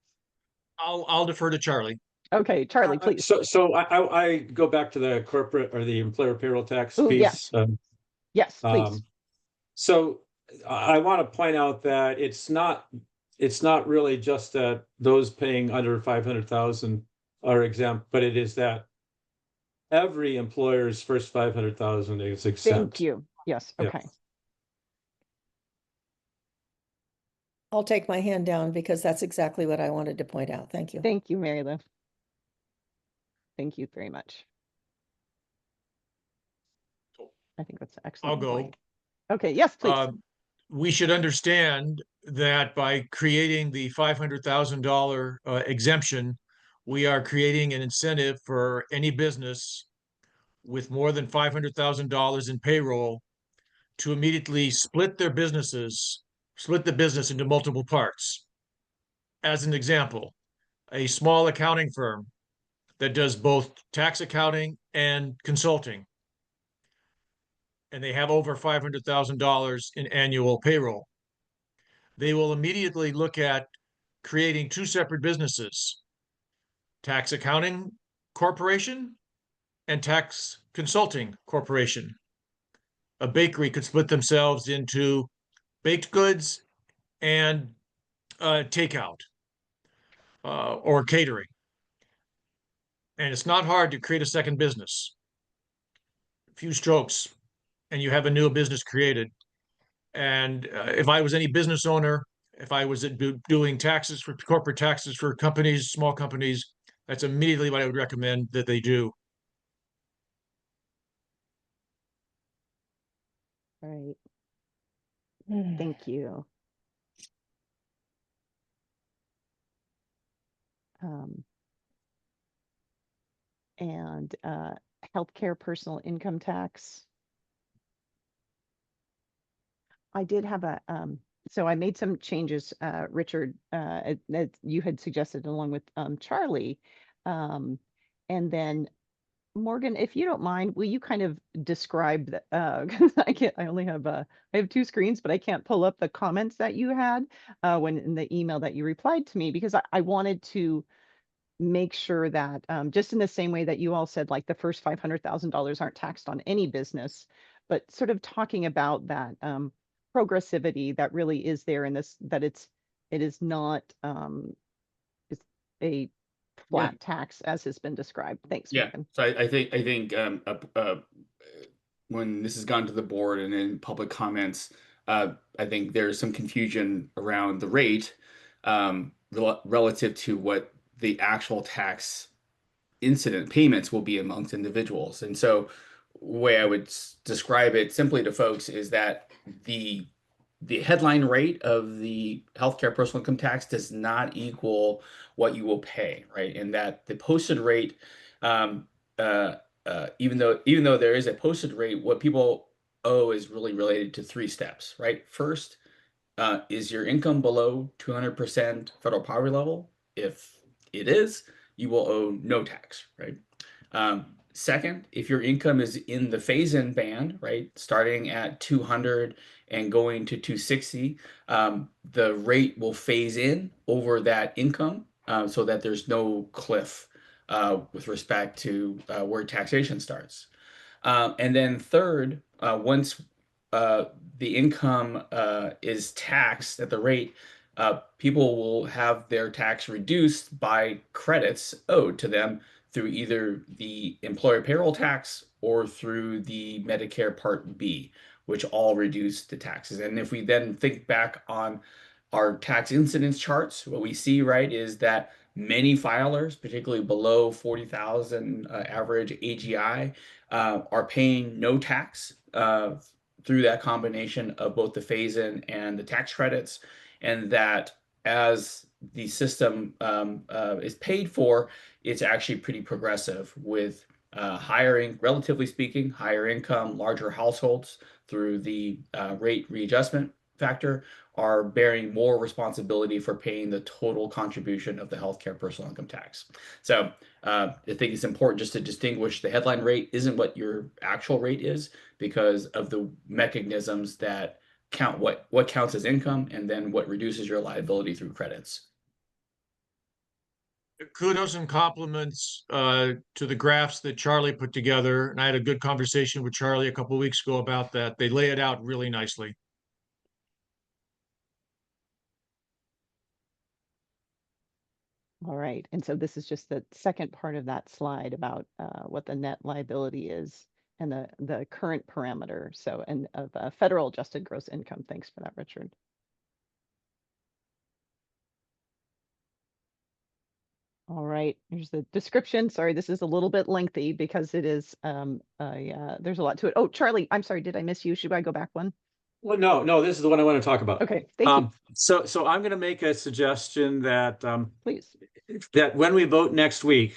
I'll defer to Charlie. Okay, Charlie, please. So I go back to the corporate or the employer payroll tax Ooh, piece. yeah. Yes, please. So I want to point out that it's not really just that those paying under 500,000 are exempt, but it is that every employer's first 500,000 is exempt. Thank you. Yes. Okay. Yeah. I'll take my hand down because that's exactly what I wanted to point out. Thank you. Thank you, Mary Lou. Thank you very much. I think that's excellent. I'll go. Point. Okay. Yes, please. We should understand that by creating the $500,000 exemption, we are creating an incentive for any business with more than $500,000 in payroll to immediately split the business into multiple parts. As an example, a small accounting firm that does both tax accounting and consulting, and they have over $500,000 in annual payroll, they will immediately look at creating two separate businesses: tax accounting corporation and tax consulting corporation. a bakery could split themselves into baked goods and takeout or catering. And it's not hard to create a second business. A few strokes, and you have a new business created. And if I was any business owner, if I was doing taxes for corporate taxes for companies, small companies, that's immediately what I would recommend that they do. All right. Thank you. And healthcare personal income tax. I did have a, so I made some changes, Richard, that you had suggested along with Charlie. And then Morgan, if you don't mind, will you kind of describe the, because I have two screens, but I can't pull up the comments that you had when in the email that you replied to me, because I wanted to make sure that just in the same way that you all said, like the first $500,000 aren't taxed on any business, but sort of talking about that progressivity that really is there in this, that it is not it's a flat tax as has been described. Thanks, Yeah. Morgan. So I think when this has gone to the board and in public comments, I think there's some confusion around the rate relative to what the actual tax incident payments will be amongst individuals. And so the way I would describe it simply to folks is that the headline rate of the healthcare personal income tax does not equal what you will pay, right? And that the posted rate, even though there is a posted rate, what people owe is really related to three steps, right? First, is your income below 200% federal poverty level? If it is, you will owe no tax, right? Second, if your income is in the phase-in band, right, starting at 200 and going to 260, the rate will phase in over that income so that there's no cliff with respect to where taxation starts. And then third, once the income is taxed at the rate, people will have their tax reduced by credits owed to them through either the employer payroll tax or through the Medicare Part B, which all reduce the taxes. And if we then think back on our tax incidence charts, what we see, right, is that many filers, particularly below 40,000 average AGI, are paying no tax through that combination of both the phase-in and the tax credits, and that as the system is paid for, it's actually pretty progressive with relatively speaking, higher income, larger households through the rate readjustment factor are bearing more responsibility for paying the total contribution of the healthcare personal income tax. So I think it's important just to distinguish the headline rate isn't what your actual rate is because of the mechanisms that count what counts as income and then what reduces your liability through credits. Kudos and compliments to the graphs that Charlie put together. And I had a good conversation with Charlie a couple of weeks ago about that. They lay it out really nicely. All right. And so this is just the second part of that slide about what the net liability is and the current parameter. So, and of federal adjusted gross income. Thanks for that, Richard. All right, here's the description. Sorry, this is a little bit lengthy because it is, there's a lot to it. Oh, Charlie, I'm sorry, did I miss you? Should I go back one? Well, no, this is the one I want to talk about. Okay, thank you. So I'm going to make a suggestion that Please. that when we vote next week,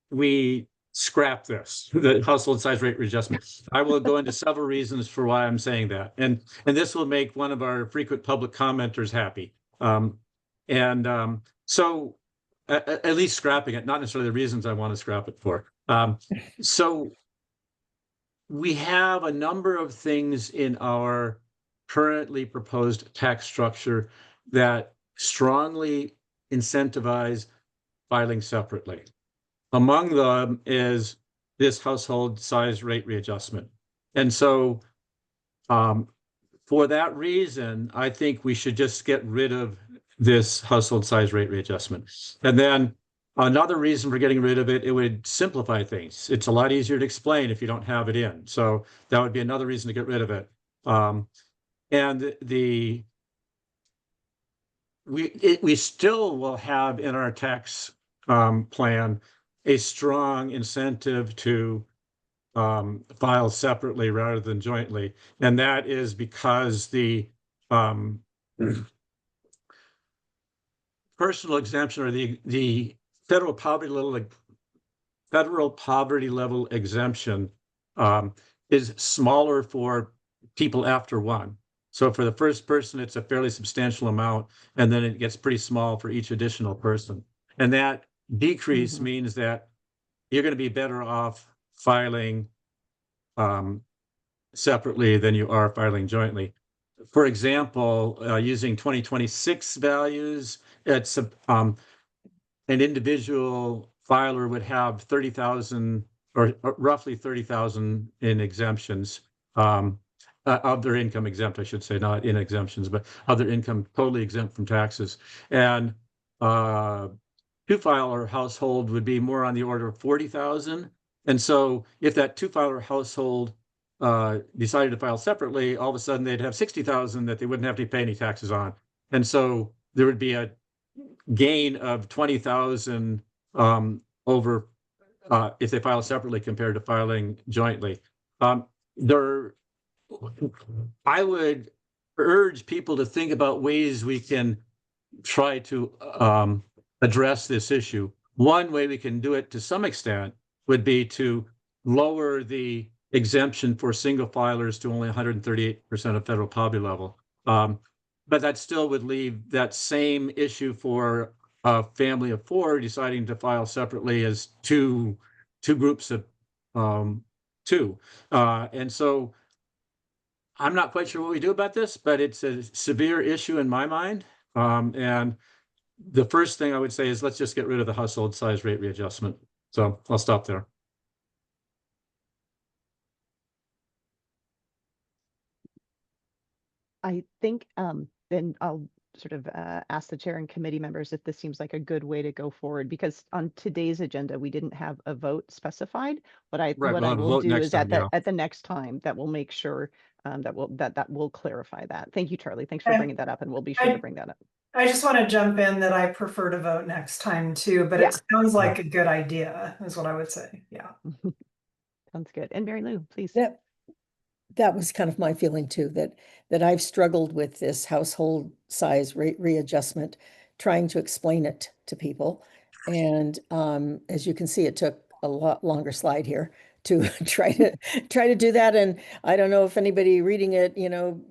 we scrap this, the household size rate readjustment. I will go into several reasons for why I'm saying that. And this will make one of our frequent public commenters happy. So at least scrapping it, not necessarily the reasons I want to scrap it for. So we have a number of things in our currently proposed tax structure that strongly incentivize filing separately. Among them is this household size rate readjustment. And so For that reason, I think we should just get rid of this household size rate readjustment. And then another reason for getting rid of it, it would simplify things. It's a lot easier to explain if you don't have it in. So that would be another reason to get rid of it. And we still will have in our tax plan a strong incentive to file separately rather than jointly. And that is because the personal exemption or the federal poverty level exemption is smaller for people after one. So for the first person, it's a fairly substantial amount, and then it gets pretty small for each additional person. And that decrease means that you're going to be better off filing separately than you are filing jointly. For example, using 2026 values, it's an individual filer would have 30,000 or roughly 30,000 in exemptions of their income exempt, I should say, not in exemptions, but other income totally exempt from taxes. And two-filer household would be more on the order of 40,000. And so if that two-filer household decided to file separately, all of a sudden they'd have 60,000 that they wouldn't have to pay any taxes on. And so there would be a gain of 20,000 over if they file separately compared to filing jointly. I would urge people to think about ways we can try to address this issue. One way we can do it to some extent would be to lower the exemption for single filers to only 138% of federal poverty level. But that still would leave that same issue for a family of four deciding to file separately as two groups of two. And so I'm not quite sure what we do about this, but it's a severe issue in my mind. And the first thing I would say is let's just get rid of the household size rate readjustment. So I'll stop there. I think then I'll sort of ask the chair and committee members if this seems like a good way to go forward, because on today's agenda we didn't have a vote specified. What I Right, what we'll I have a will vote do next is time, yeah. at the next time that will make sure that will clarify that. Thank you, Charlie. Thanks for bringing that up, and we'll be sure to bring that up. I just want to jump in that I prefer to vote next time too, but Yeah. it sounds like a good idea is what I would say. Yeah. Sounds good. And Mary Lou, please. That was kind of my feeling too, that I've struggled with this household size rate readjustment, trying to explain it to people. And as you can see, it took a lot longer slide here to try to do that. And I don't know if anybody reading it,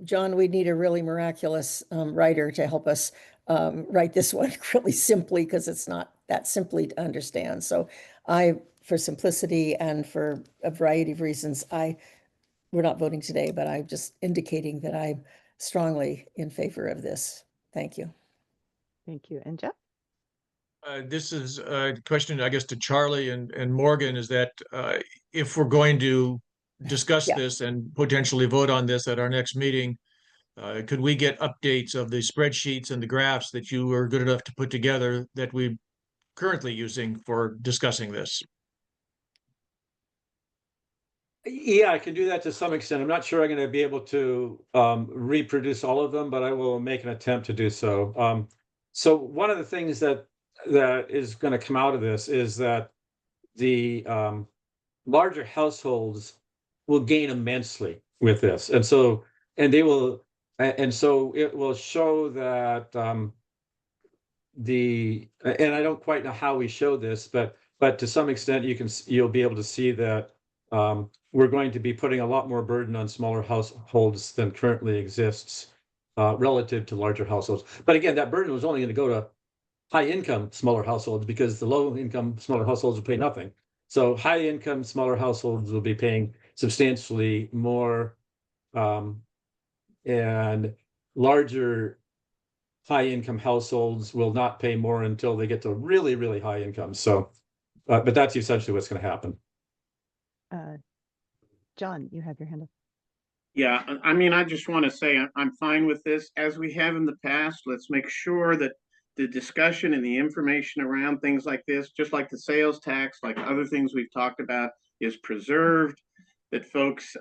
John, we need a really miraculous writer to help us write this one really simply, because it's not that simply to understand. So for simplicity and for a variety of reasons, we're not voting today, but I'm just indicating that I'm strongly in favor of this. Thank you. Thank you. And Jeff? This is a question, I guess, to Charlie and Morgan, is that if we're going to discuss Yeah. this and potentially vote on this at our next meeting, could we get updates of the spreadsheets and the graphs that you were good enough to put together that we're currently using for discussing this? Yeah, I can do that to some extent. I'm not sure I'm going to be able to reproduce all of them, but I will make an attempt to do so. So one of the things that is going to come out of this is that the larger households will gain immensely with this, and so it will show that and I don't quite know how we show this, but to some extent you'll be able to see that we're going to be putting a lot more burden on smaller households than currently exists relative to larger households. But again, that burden was only going to go to high-income smaller households, because the low-income smaller households will pay nothing. So high-income smaller households will be paying substantially more, and larger high-income households will not pay more until they get to really, really high income. So, but that's essentially what's going to happen. John, you have your hand up. Yeah, I mean, I just want to say I'm fine with this. As we have in the past, let's make sure that the discussion and the information around things like this, just like the sales tax, like other things we've talked about, is preserved, that folks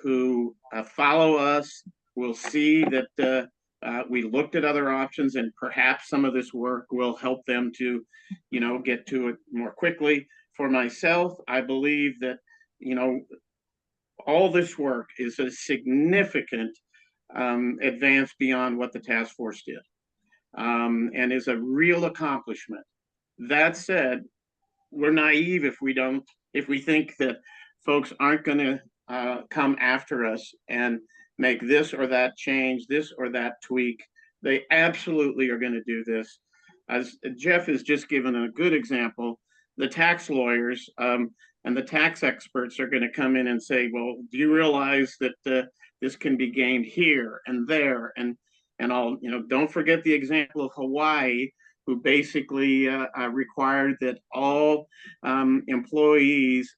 who follow us will see that we looked at other options, and perhaps some of this work will help them to, get to it more quickly. For myself, I believe that, all this work is a significant advance beyond what the task force did, and is a real accomplishment. That said, we're naive if we think that folks aren't going to come after us and make this or that change, this or that tweak. They absolutely are going to do this. As Jeff has just given a good example, the tax lawyers and the tax experts are going to come in and say, well, do you realize that this can be gained here and there? And all, don't forget the example of Hawaii, who basically required that all employees,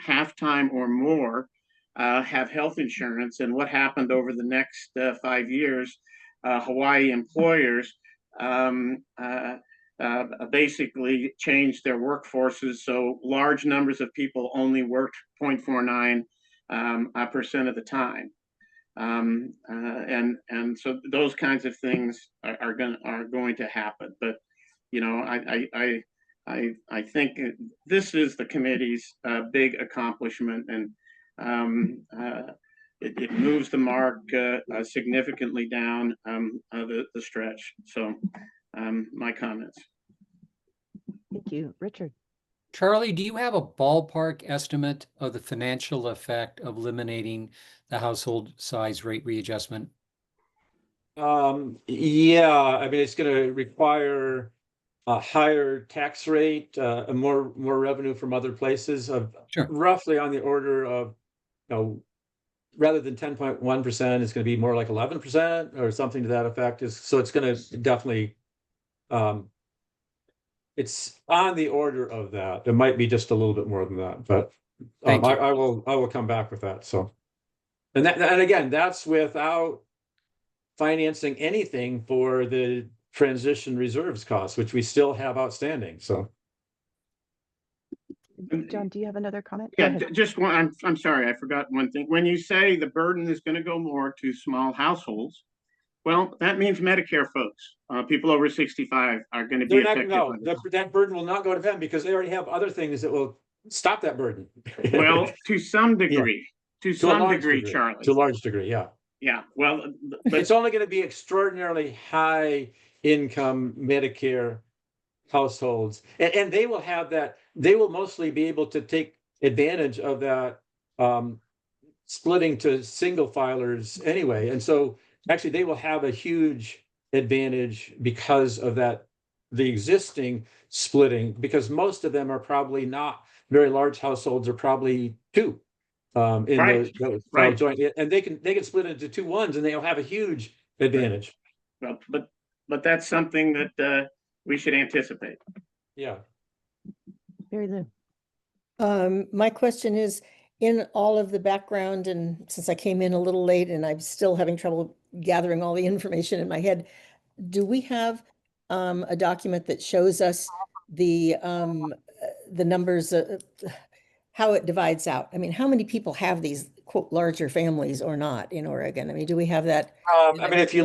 half-time or more, have health insurance. And what happened over the next 5 years, Hawaii employers basically changed their workforces. So large numbers of people only worked 0.49% of the time. And so those kinds of things are going to happen. But I think this is the committee's big accomplishment, and it moves the mark significantly down the stretch. So my comments. Thank you, Richard. Charlie, do you have a ballpark estimate of the financial effect of eliminating the household size rate readjustment? Yeah, I mean, it's going to require a higher tax rate, more revenue from other places, of Sure. roughly on the order of, rather than 10.1%, it's going to be more like 11% or something to that effect. So it's going to definitely, it's on the order of that. It might be just a little bit more than that, but Thank you. I will come back with that. So, and again, that's without financing anything for the transition reserves costs, which we still have outstanding. So, John, do you have another comment? Yeah, just one. I'm sorry, I forgot one thing. When you say the burden is going to go more to small households, well, that means Medicare folks, people over 65, are going to be affected. No, that burden will not go to them because they already have other things that will stop that burden. Well, to some degree, to a large degree, Charlie. To a large degree, yeah. Yeah, well, but it's only going to be extraordinarily high income Medicare households, and they will have that. They will mostly be able to take advantage of that splitting to single filers anyway, and so actually they will have a huge advantage because of that, the existing splitting, because most of them are probably not very large households, are probably two in Right, the right. joint, and they can split into 2 ones, and they'll have a huge advantage. Well, but that's something that we should anticipate. Yeah. Very good. My question is, in all of the background, and since I came in a little late and I'm still having trouble gathering all the information in my head, do we have a document that shows us the numbers, how it divides out? I mean, how many people have these quote larger families or not in Oregon? I mean, do we have that? I mean, if you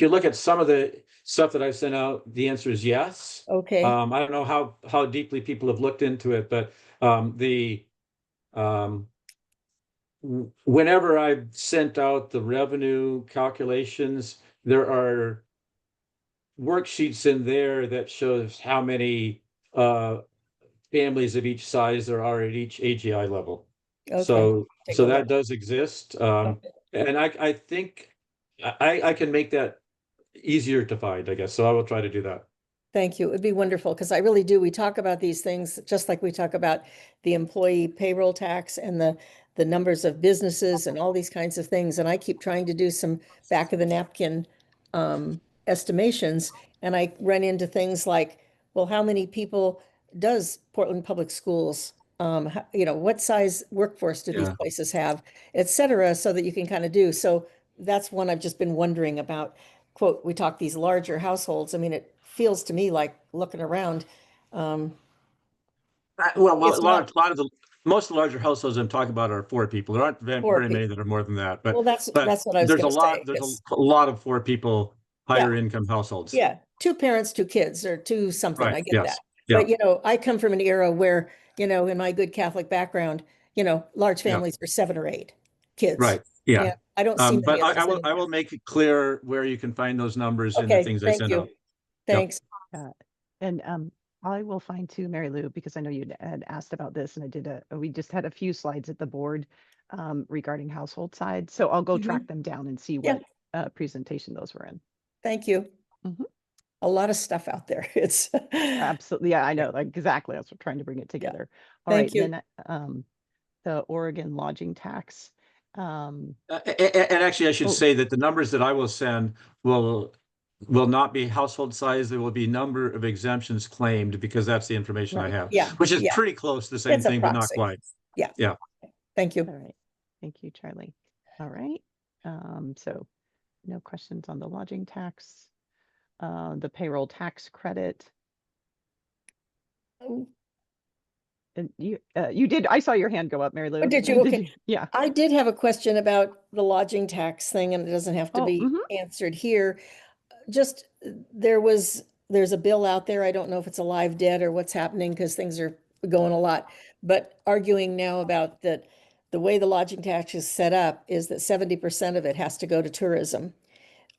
look at some of the stuff that I've sent out, the answer is yes. Okay. I don't know how deeply people have looked into it, but whenever I've sent out the revenue calculations, there are worksheets in there that shows how many families of each size there are at each AGI level. Okay. So Take a that look. does exist. And I think I can make that easier to find, I guess. So I will try to do that. Thank you. It'd be wonderful because I really do. We talk about these things just like we talk about the employee payroll tax and the numbers of businesses and all these kinds of things. And I keep trying to do some back of the napkin estimations, and I run into things like, well, how many people does Portland Public Schools you know, what size workforce do these Yeah. places have, et cetera, so that you can kind of do. So that's one I've just been wondering about. Quote, we talk these larger households. I mean, it feels to me like looking around. Well, It's not most of the larger households I'm talking about are 4 people. There aren't four very many people. that are more than that, Well, but that's what I was there's a gonna lot, say. there's It's, a lot of 4 people, higher Yeah. income households. yeah, 2 parents, 2 kids, or 2 something. Right, I get yes, that. yeah, But, you know, I come from an era where, you know, in my good Catholic background, you know, large yeah, families were 7 or 8 kids. right, yeah. And I don't see But many of those I anymore. will make it clear where you can find those numbers in the Okay, things I thank send out. you. Thanks. And I will find too, Mary Lou, because I know you had asked about this, and we just had a few slides at the board regarding household side. So I'll go track them down and see Yeah. what presentation those were in. Thank you. Mhm. A lot of stuff out there. It's Absolutely. Yeah, I know. Like, exactly. I was trying to bring it together. All Thank right. you. Then the Oregon lodging tax. And actually, I should say that the numbers that I will send will not be household size. There will be number of exemptions claimed, because that's the information I Right. have, Yeah, which is yeah. pretty close to the same It's a thing, but not proxy. quite. Yeah. Yeah. Thank you. All right. Thank you, Charlie. All right. So no questions on the lodging tax, the payroll tax credit. Oh, And you did, I saw your hand go up, Mary Lou. did you? Okay. Yeah. I did have a question about the lodging tax thing, and it doesn't have to Oh, be answered here. Just there's a bill out there. I don't know if it's a live dead or what's happening, because things are going a lot, but arguing now about that the way the lodging tax is set up is that 70% of it has to go to tourism.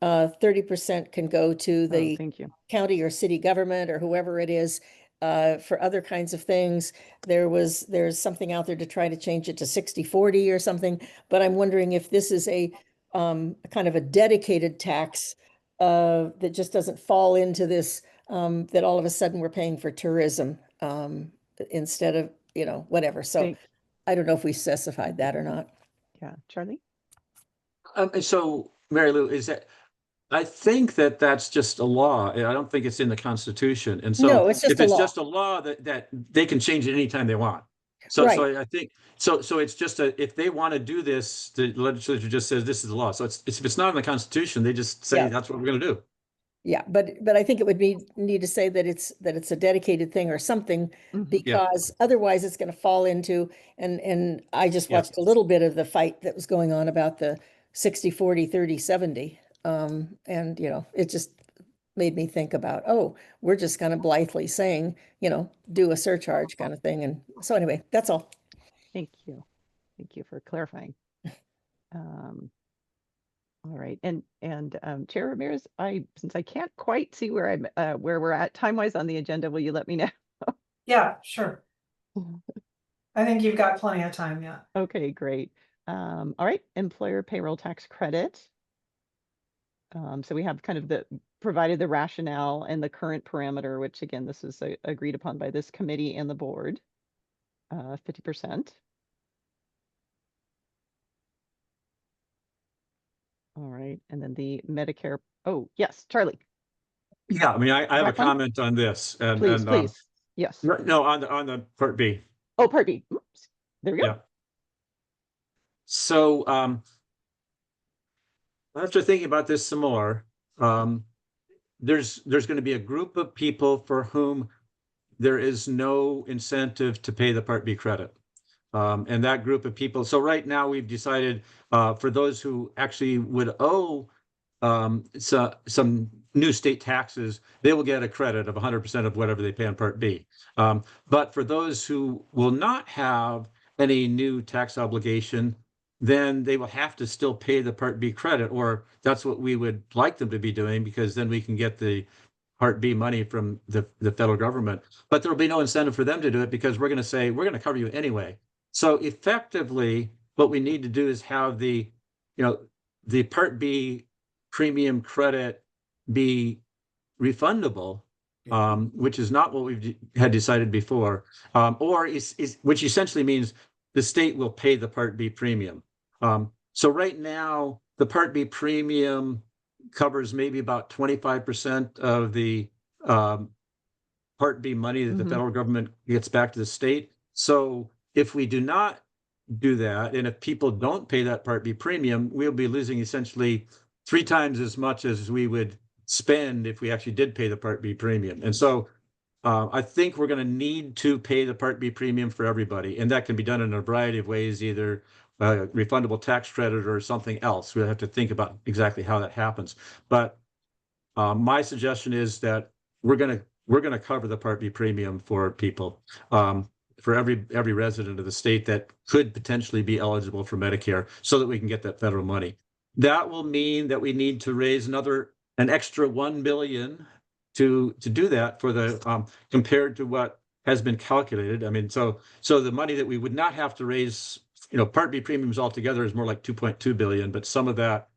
30% can go to Oh, the thank you. county or city government or whoever it is for other kinds of things. There's something out there to try to change it to 60/40 or something, but I'm wondering if this is a kind of a dedicated tax that just doesn't fall into this, that all of a sudden we're paying for tourism instead of, you know, whatever. So I don't know if we specified that or not. Yeah, Charlie? So, Mary Lou, I think that that's just a law. I don't think it's in the Constitution. And so No, it's just if a it's law. just a law that they can change it anytime they want. So Right. I think so it's just if they want to do this, the legislature just says this is the law. So if it's not in the Constitution, they just say Yeah. that's what we're going to do. Yeah, but I think it would need to say that it's a dedicated thing or something, because otherwise it's going to fall into, and I just Yeah. watched a little bit of the fight that was going on about the 60/40, 30/70. And you know, it just made me think about, oh, we're just kind of blithely saying, you know, do a surcharge kind of thing. And so anyway, that's all. Thank you. Thank you for clarifying. All right, and Chair Ramirez, since I can't quite see where where we're at time-wise on the agenda, will you let me know? Yeah, sure. I think you've got plenty of time yet. Okay, great. All right, employer payroll tax credit. So we have kind of provided the rationale and the current parameter, which again, this is agreed upon by this committee and the board, 50%. All right, and then the Medicare. Oh, yes, Charlie. Yeah, I mean, I have a Back one? comment on this, and Please. Yes. no, on the Part B. Oh, Part B. Oops. There we go. Yeah. So after thinking about this some more, there's going to be a group of people for whom there is no incentive to pay the Part B credit. And that group of people, so right now we've decided for those who actually would owe some new state taxes, they will get a credit of 100% of whatever they pay on Part B. But for those who will not have any new tax obligation, then they will have to still pay the Part B credit, or that's what we would like them to be doing, because then we can get the Part B money from the federal government. But there will be no incentive for them to do it, because we're going to say, we're going to cover you anyway. So effectively, what we need to do is have the Part B premium credit be refundable, which is not what we've had decided before, or which essentially means the state will pay the Part B premium. So right now, the Part B premium covers maybe about 25% of the Part B money that the federal government gets back to the state. So if we do not do that, and if people don't pay that Part B premium, we'll be losing essentially 3 times as much as we would spend if we actually did pay the Part B premium. And so I think we're going to need to pay the Part B premium for everybody, and that can be done in a variety of ways, either refundable tax credit or something else. We'll have to think about exactly how that happens. But my suggestion is that we're gonna cover the Part B premium for people, for every resident of the state that could potentially be eligible for Medicare, so that we can get that federal money. That will mean that we need to raise an extra 1 billion to do that for the compared to what has been calculated. I mean, so the money that we would not have to raise, Part B premiums altogether is more like 2.2 billion, but some of that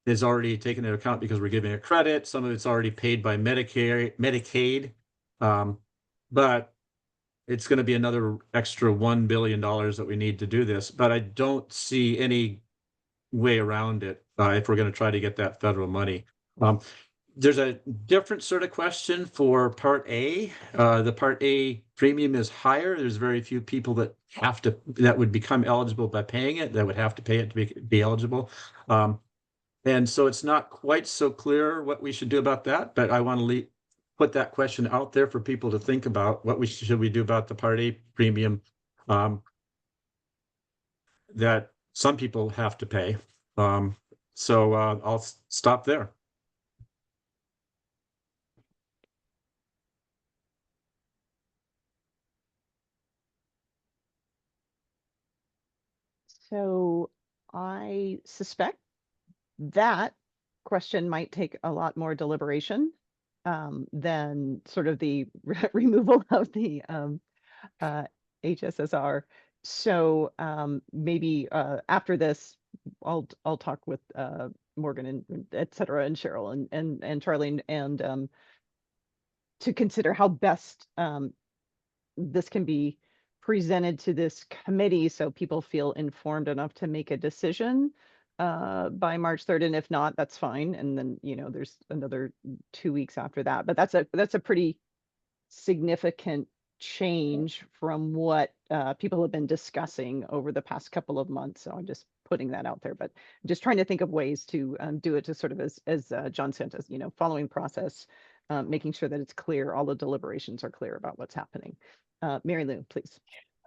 is already taken into account because we're giving a credit. Some of it's already paid by Medicaid. But it's going to be another extra $1 billion that we need to do this. But I don't see any way around it if we're going to try to get that federal money. There's a different sort of question for Part A. The Part A premium is higher. There's very few people that would become eligible by paying it, that would have to pay it to be eligible. And so it's not quite so clear what we should do about that, but I want to put that question out there for people to think about. Should we do about the Part A premium that some people have to pay? So I'll stop there. So I suspect that question might take a lot more deliberation than sort of the removal of the HSSR. So maybe after this, I'll talk with Morgan and et cetera, and Cheryl and Charlie, and to consider how best this can be presented to this committee so people feel informed enough to make a decision by March 3rd. And if not, that's fine. And then, there's another 2 weeks after that. But that's a pretty significant change from what people have been discussing over the past couple of months. So I'm just putting that out there, but just trying to think of ways to do it to sort of as John sent us, following process, making sure that it's clear, all the deliberations are clear about what's happening. Mary Lou, please.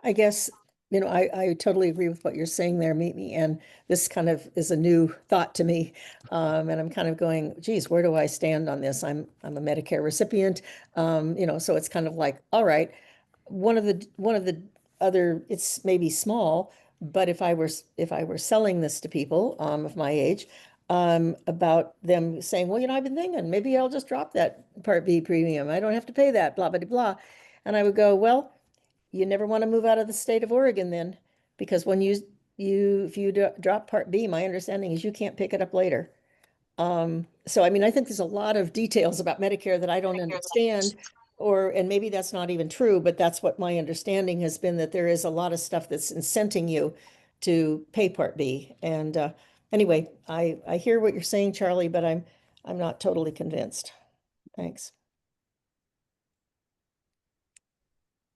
I guess, I totally agree with what you're saying there, Mimi, and this kind of is a new thought to me. And I'm kind of going, geez, where do I stand on this? I'm a Medicare recipient, so it's kind of like, all right, one of the other, it's maybe small, but if I were selling this to people of my age, about them saying, well, I've been thinking maybe I'll just drop that Part B premium. I don't have to pay that, blah, blah, blah. And I would go, well, you never want to move out of the state of Oregon then, because when if you drop Part B, my understanding is you can't pick it up later. So I mean, I think there's a lot of details about Medicare that I don't understand, and maybe that's not even true, but that's what my understanding has been, that there is a lot of stuff that's incenting you to pay Part B. And anyway, I hear what you're saying, Charlie, but I'm not totally convinced. Thanks.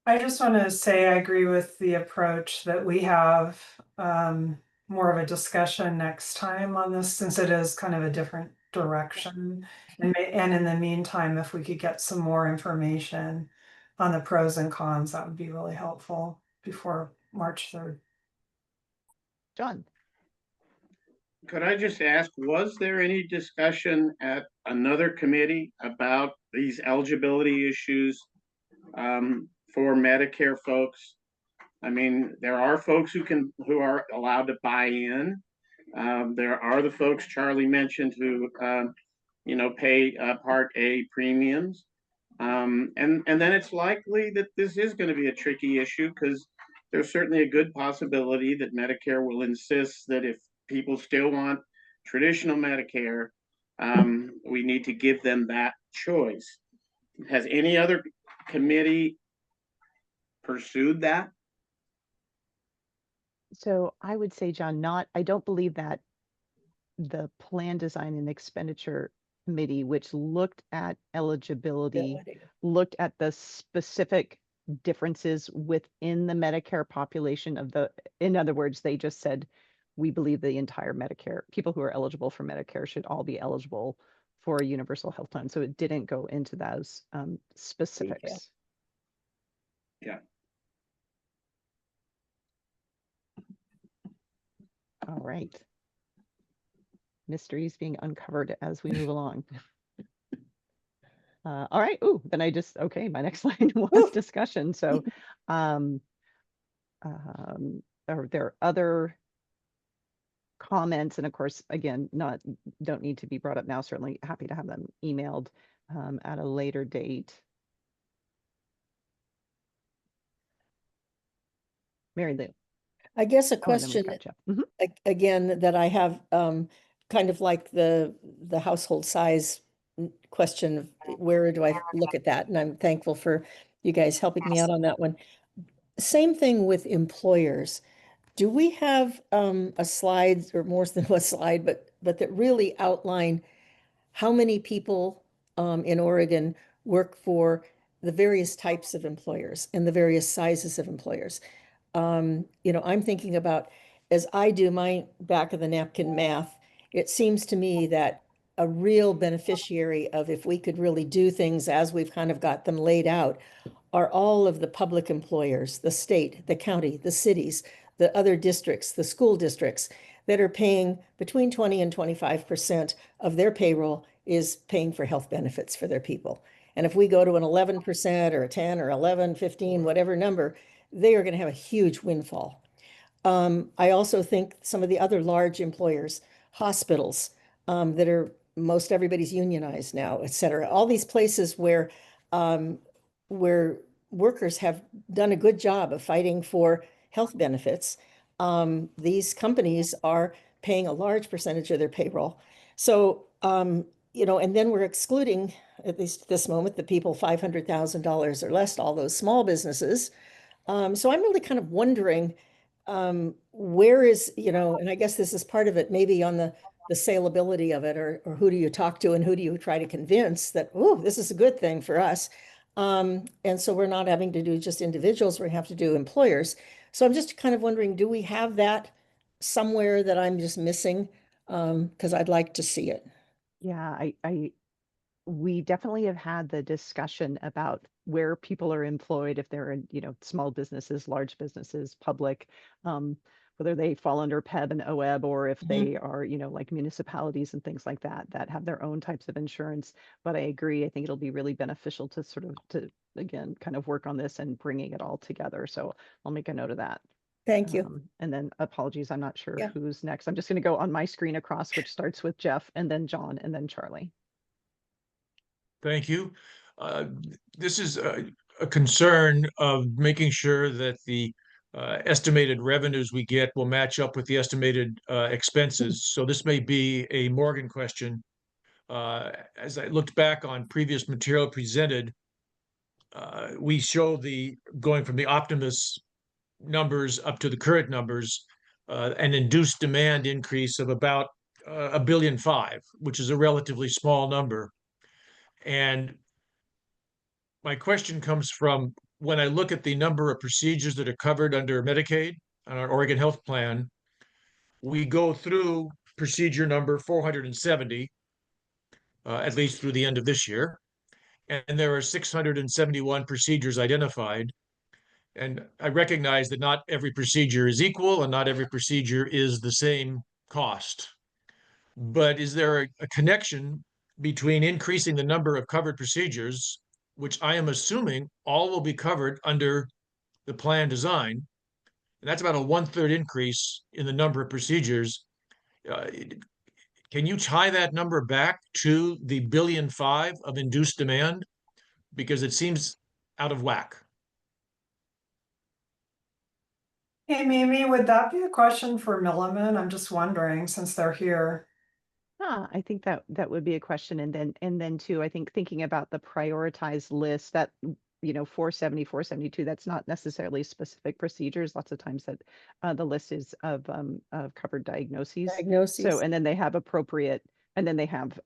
I just want to say I agree with the approach that we have more of a discussion next time on this, since it is kind of a different direction. And in the meantime, if we could get some more information on the pros and cons, that would be really helpful before March 3rd. John. Could I just ask, was there any discussion at another committee about these eligibility issues for Medicare folks? I mean, there are folks who are allowed to buy in. There are the folks Charlie mentioned who pay Part A premiums. And then it's likely that this is going to be a tricky issue, because there's certainly a good possibility that Medicare will insist that if people still want traditional Medicare, we need to give them that choice. Has any other committee pursued that? So I would say, John, I don't believe that the Plan Design and Expenditure Committee, which looked at eligibility, looked at the specific differences within the Medicare population of the, in other words, they just said, we believe the entire Medicare, people who are eligible for Medicare should all be eligible for a universal health plan. So it didn't go into those specifics. Yeah. All right. Mysteries being uncovered as we move along. All right. Ooh, then okay, my next line was discussion. So are there other comments? And of course, again, don't need to be brought up now. Certainly happy to have them emailed at a later date. Mary Lou. I guess a Oh, and then we've question got Jeff. Mhm. again that I have kind of like the household size question of where do I look at that? And I'm thankful for you guys helping me out on that one. Same thing with employers. Do we have a slide or more than one slide, but that really outline how many people in Oregon work for the various types of employers and the various sizes of employers? You know, I'm thinking about, as I do my back of the napkin math, it seems to me that a real beneficiary of if we could really do things as we've kind of got them laid out are all of the public employers, the state, the county, the cities, the other districts, the school districts that are paying between 20 and 25% of their payroll is paying for health benefits for their people. And if we go to an 11% or a 10 or 11, 15, whatever number, they are going to have a huge windfall. I also think some of the other large employers, hospitals that are most everybody's unionized now, et cetera, all these places where workers have done a good job of fighting for health benefits. These companies are paying a large percentage of their payroll. So, you know, and then we're excluding, at least at this moment, the people $500,000 or less, all those small businesses. So I'm really kind of wondering where is, you know, and I guess this is part of it, maybe on the saleability of it, or who do you talk to and who do you try to convince that, oh, this is a good thing for us. And so we're not having to do just individuals, we have to do employers. So I'm just kind of wondering, do we have that somewhere that I'm just missing? Because I'd like to see it. Yeah, we definitely have had the discussion about where people are employed, if they're in, you know, small businesses, large businesses, public, whether they fall under PEB and OEB, or if they are, you know, like municipalities and things like that, that have their own types of insurance. But I agree, I think it'll be really beneficial to sort of, again, kind of work on this and bringing it all together. So I'll make a note of that. Thank you. And then apologies, I'm not sure Yeah. who's next. I'm just going to go on my screen across, which starts with Jeff and then John and then Charlie. Thank you. This is a concern of making sure that the estimated revenues we get will match up with the estimated expenses. So this may be a Morgan question. As I looked back on previous material presented, we show the going from the Optimus numbers up to the current numbers, an induced demand increase of about $1.5 billion, which is a relatively small number. And my question comes from when I look at the number of procedures that are covered under Medicaid on our Oregon Health Plan, we go through procedure number 470, at least through the end of this year. And there are 671 procedures identified. And I recognize that not every procedure is equal and not every procedure is the same cost. But is there a connection between increasing the number of covered procedures, which I am assuming all will be covered under the plan design, and that's about a 1/3 increase in the number of procedures. Can you tie that number back to the $1.5 billion of induced demand? Because it seems out of whack. Hey, Mimi, would that be a question for Milliman? I'm just wondering, since they're here. I think that would be a question. And then too, I think thinking about the prioritized list that, you know, 470, 472, that's not necessarily specific procedures. Lots of times that the list is of covered diagnoses. Diagnoses. So, and then they have appropriate, and then they have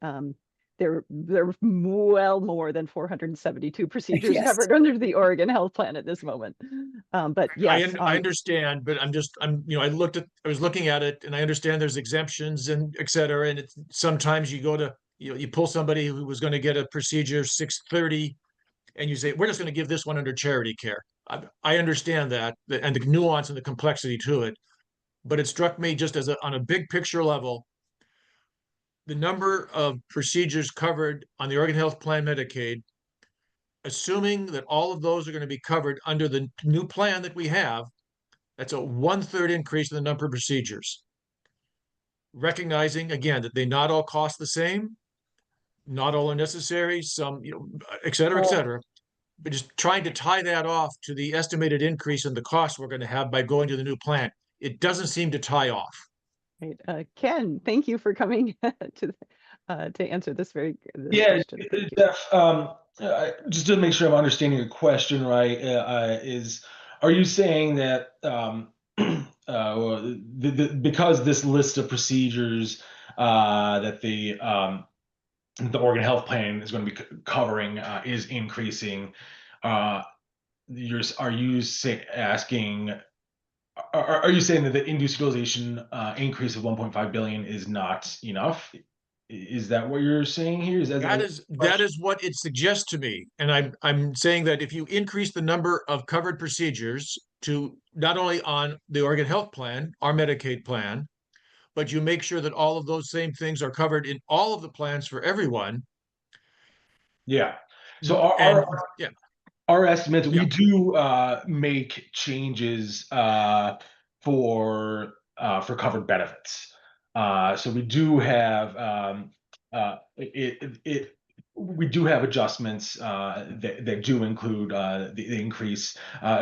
there are well more than 472 procedures Yes. covered under the Oregon Health Plan at this moment. But yes, I understand, but I was looking at it and I understand there's exemptions and et cetera. And it's sometimes you go to, you pull somebody who was going to get a procedure 6:30 and you say, we're just going to give this one under charity care. I understand that and the nuance and the complexity to it, but it struck me just as on a big picture level, the number of procedures covered on the Oregon Health Plan Medicaid, assuming that all of those are going to be covered under the new plan that we have, that's a 1/3 increase in the number of procedures. Recognizing again that they not all cost the same, not all are necessary, some, et cetera, but just trying to tie that off to the estimated increase in the cost we're going to have by going to the new plan. It doesn't seem to tie off. right. Ken, thank you for coming to answer this Yeah, question. Thank you. Jeff, just to make sure I'm understanding your question right, are you saying that because this list of procedures that the Oregon Health Plan is going to be covering is increasing, are you asking? Are you saying that the induced utilization increase of 1.5 billion is not enough? Is that what you're saying here? That is what it suggests to me. And I'm saying that if you increase the number of covered procedures to not only on the Oregon Health Plan, our Medicaid plan, but you make sure that all of those same things are covered in all of the plans for everyone. Yeah. So yeah. Our estimates, Yeah. we do make changes for covered benefits. So we do have we do have adjustments that do include the increase.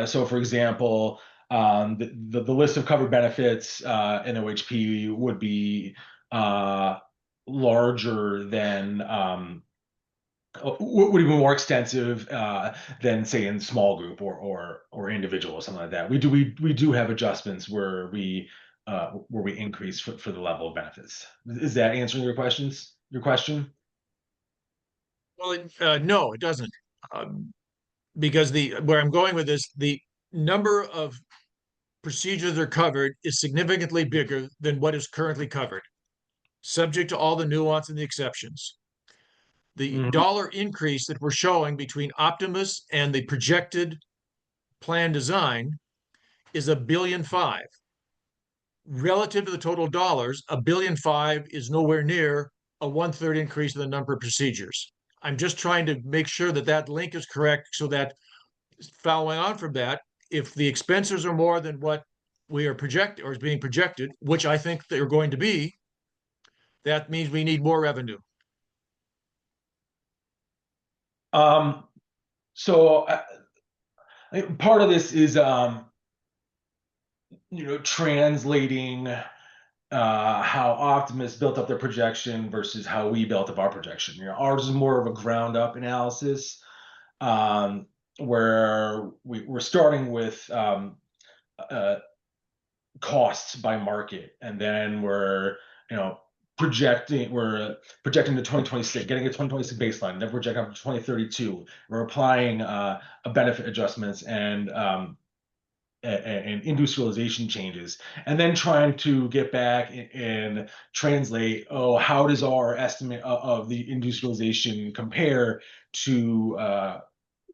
So for example, the list of covered benefits in OHP would be larger than would be more extensive than say in small group or individual or something like that. We do have adjustments where we increase for the level of benefits. Is that answering your question? Well, no, it doesn't. Because where I'm going with this, the number of procedures that are covered is significantly bigger than what is currently covered, subject to all the nuance and the exceptions. The dollar increase that we're showing between Optimus and the projected plan design is $1.5 billion. Relative to the total dollars, $1.5 billion is nowhere near a 1/3 increase in the number of procedures. I'm just trying to make sure that that link is correct so that following on from that, if the expenses are more than what we are projected or is being projected, which I think they're going to be, that means we need more revenue. So part of this is translating how Optimus built up their projection versus how we built up our projection. Ours is more of a ground up analysis, where we're starting with costs by market, and then we're projecting the 2026, getting a 2026 baseline, then projecting up to 2032. We're applying benefit adjustments and induced utilization changes, and then trying to get back and translate, how does our estimate of the induced utilization compare to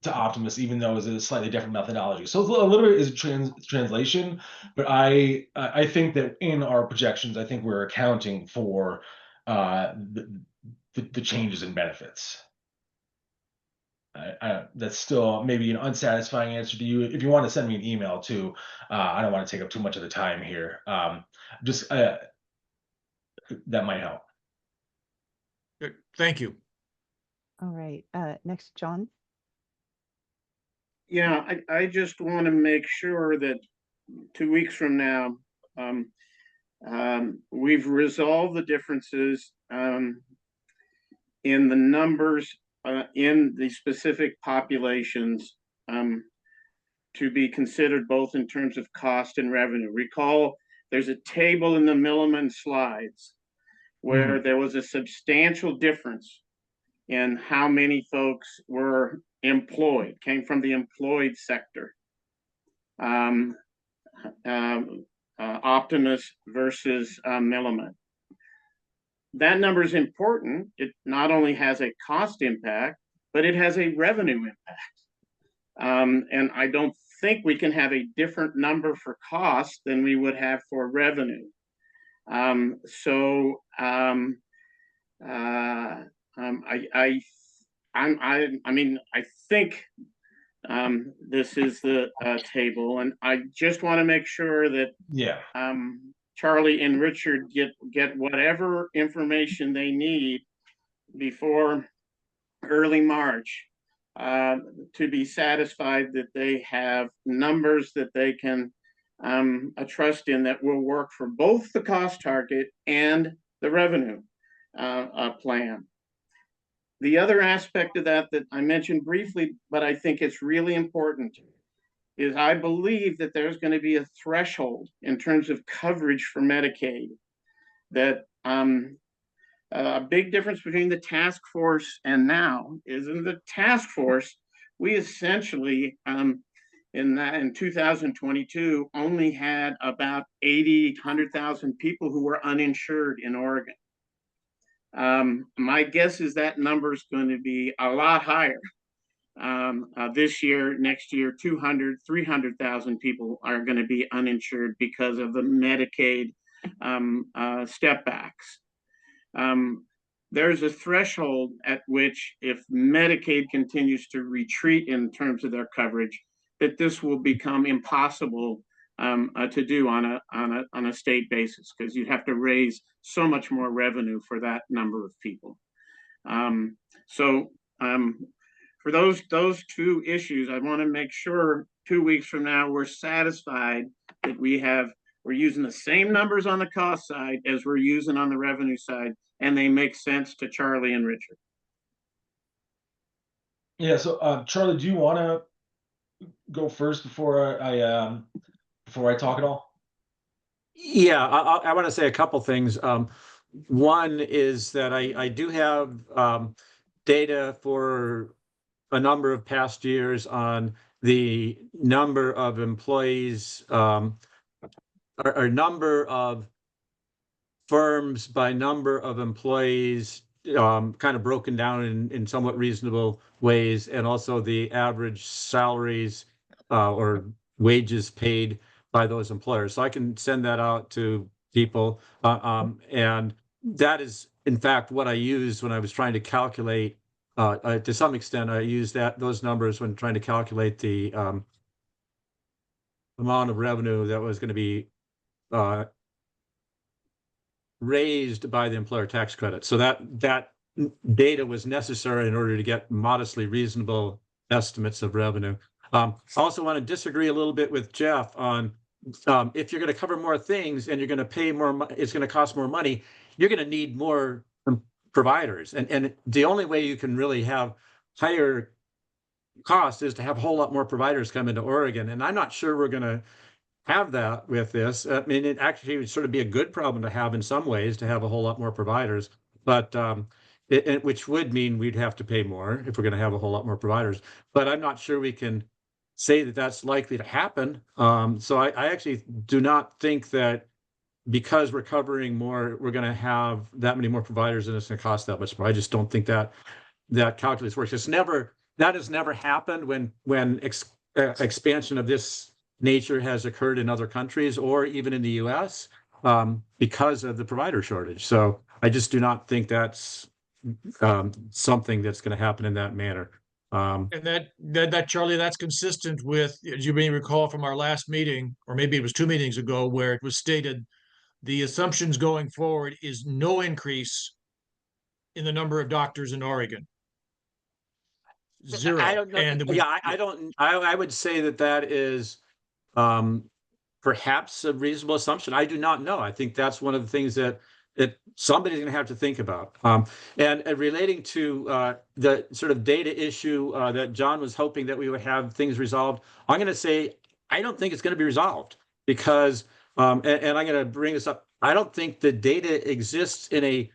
Optimus, even though it's a slightly different methodology. So a little bit is translation, but I think that in our projections, I think we're accounting for the changes in benefits. That's still maybe an unsatisfying answer to you. If you want to send me an email too, I don't want to take up too much of the time here. Just that might help. Good. Thank you. All right. Next, John. Yeah, I just want to make sure that 2 weeks from now, we've resolved the differences in the numbers in the specific populations to be considered both in terms of cost and revenue. Recall, there's a table in the Milliman slides where there was a substantial difference in how many folks were employed, came from the employed sector. Optimus versus Milliman. That number is important. It not only has a cost impact, but it has a revenue impact. And I don't think we can have a different number for cost than we would have for revenue. I mean, I think this is the table, and I just want to make sure that Charlie and Richard get whatever information they need before early March to be satisfied that they have numbers that they can trust in that will work for both the cost target and the revenue plan. The other aspect of that I mentioned briefly, but I think it's really important, is I believe that there's going to be a threshold in terms of coverage for Medicaid. That a big difference between the task force and now is in the task force, we essentially in 2022 only had about 100,000 people who were uninsured in Oregon. My guess is that number is going to be a lot higher. This year, next year, 300,000 people are going to be uninsured because of the Medicaid step backs. There's a threshold at which, if Medicaid continues to retreat in terms of their coverage, that this will become impossible to do on a state basis, because you'd have to raise so much more revenue for that number of people. For those two issues, I want to make sure 2 weeks from now we're satisfied that we're using the same numbers on the cost side as we're using on the revenue side, and they make sense to Charlie and Richard. Yeah. So, Charlie, do you want to go first before I talk at all? Yeah, I want to say a couple things. One is that I do have data for a number of past years on the number of employees, or number of firms by number of employees, kind of broken down in somewhat reasonable ways, and also the average salaries or wages paid by those employers. So I can send that out to people. And that is, in fact, what I used when I was trying to calculate, to some extent, I used those numbers when trying to calculate the amount of revenue that was going to be raised by the employer tax credit. So that data was necessary in order to get modestly reasonable estimates of revenue. I also want to disagree a little bit with Jeff on if you're going to cover more things and you're going to pay more, it's going to cost more money, you're going to need more providers. And the only way you can really have higher cost is to have a whole lot more providers come into Oregon. And I'm not sure we're going to have that with this. I mean, it actually would sort of be a good problem to have in some ways, to have a whole lot more providers, but which would mean we'd have to pay more if we're going to have a whole lot more providers. But I'm not sure we can say that that's likely to happen. So I actually do not think that because we're covering more, we're going to have that many more providers and it's going to cost that much more. I just don't think that calculus works. That has never happened when expansion of this nature has occurred in other countries or even in the US because of the provider shortage. So I just do not think that's something that's going to happen in that manner. And that Charlie, that's consistent with, as you may recall from our last meeting, or maybe it was 2 meetings ago, where it was stated the assumptions going forward is no increase in the number of doctors in Oregon. Zero. I don't know. I would say that is perhaps a reasonable assumption. I do not know. I think that's one of the things that somebody's going to have to think about. And relating to the sort of data issue that John was hoping that we would have things resolved, I'm going to say I don't think it's going to be resolved because, and I'm going to bring this up, I don't think the data exists in a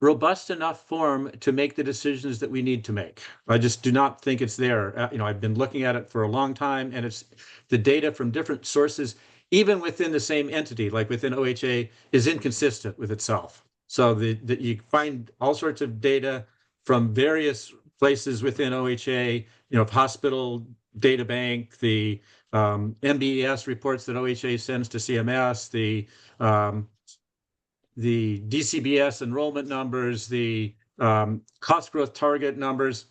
robust enough form to make the decisions that we need to make. I just do not think it's there. I've been looking at it for a long time, and it's the data from different sources, even within the same entity, like within OHA, is inconsistent with itself. So that you find all sorts of data from various places within OHA, hospital data bank, the MBES reports that OHA sends to CMS, the DCBS enrollment numbers, the cost growth target numbers,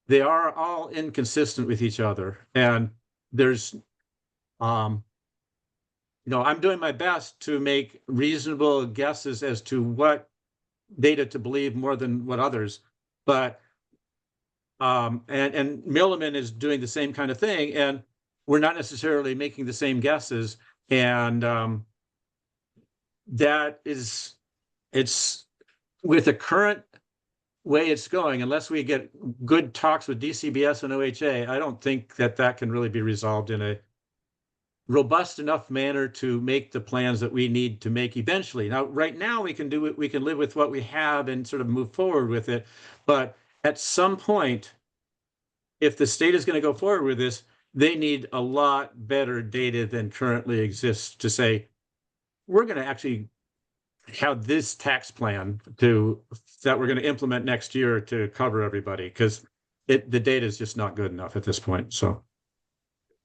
they are all inconsistent with each other. And there's, I'm doing my best to make reasonable guesses as to what data to believe more than what others. But, and Milliman is doing the same kind of thing, and we're not necessarily making the same guesses. And that is, it's with the current way it's going, unless we get good talks with DCBS and OHA, I don't think that can really be resolved in a robust enough manner to make the plans that we need to make eventually. Now, right now we can do it, we can live with what we have and sort of move forward with it. But at some point, if the state is going to go forward with this, they need a lot better data than currently exists to say, we're going to actually have this tax plan that we're going to implement next year to cover everybody, because the data is just not good enough at this point. So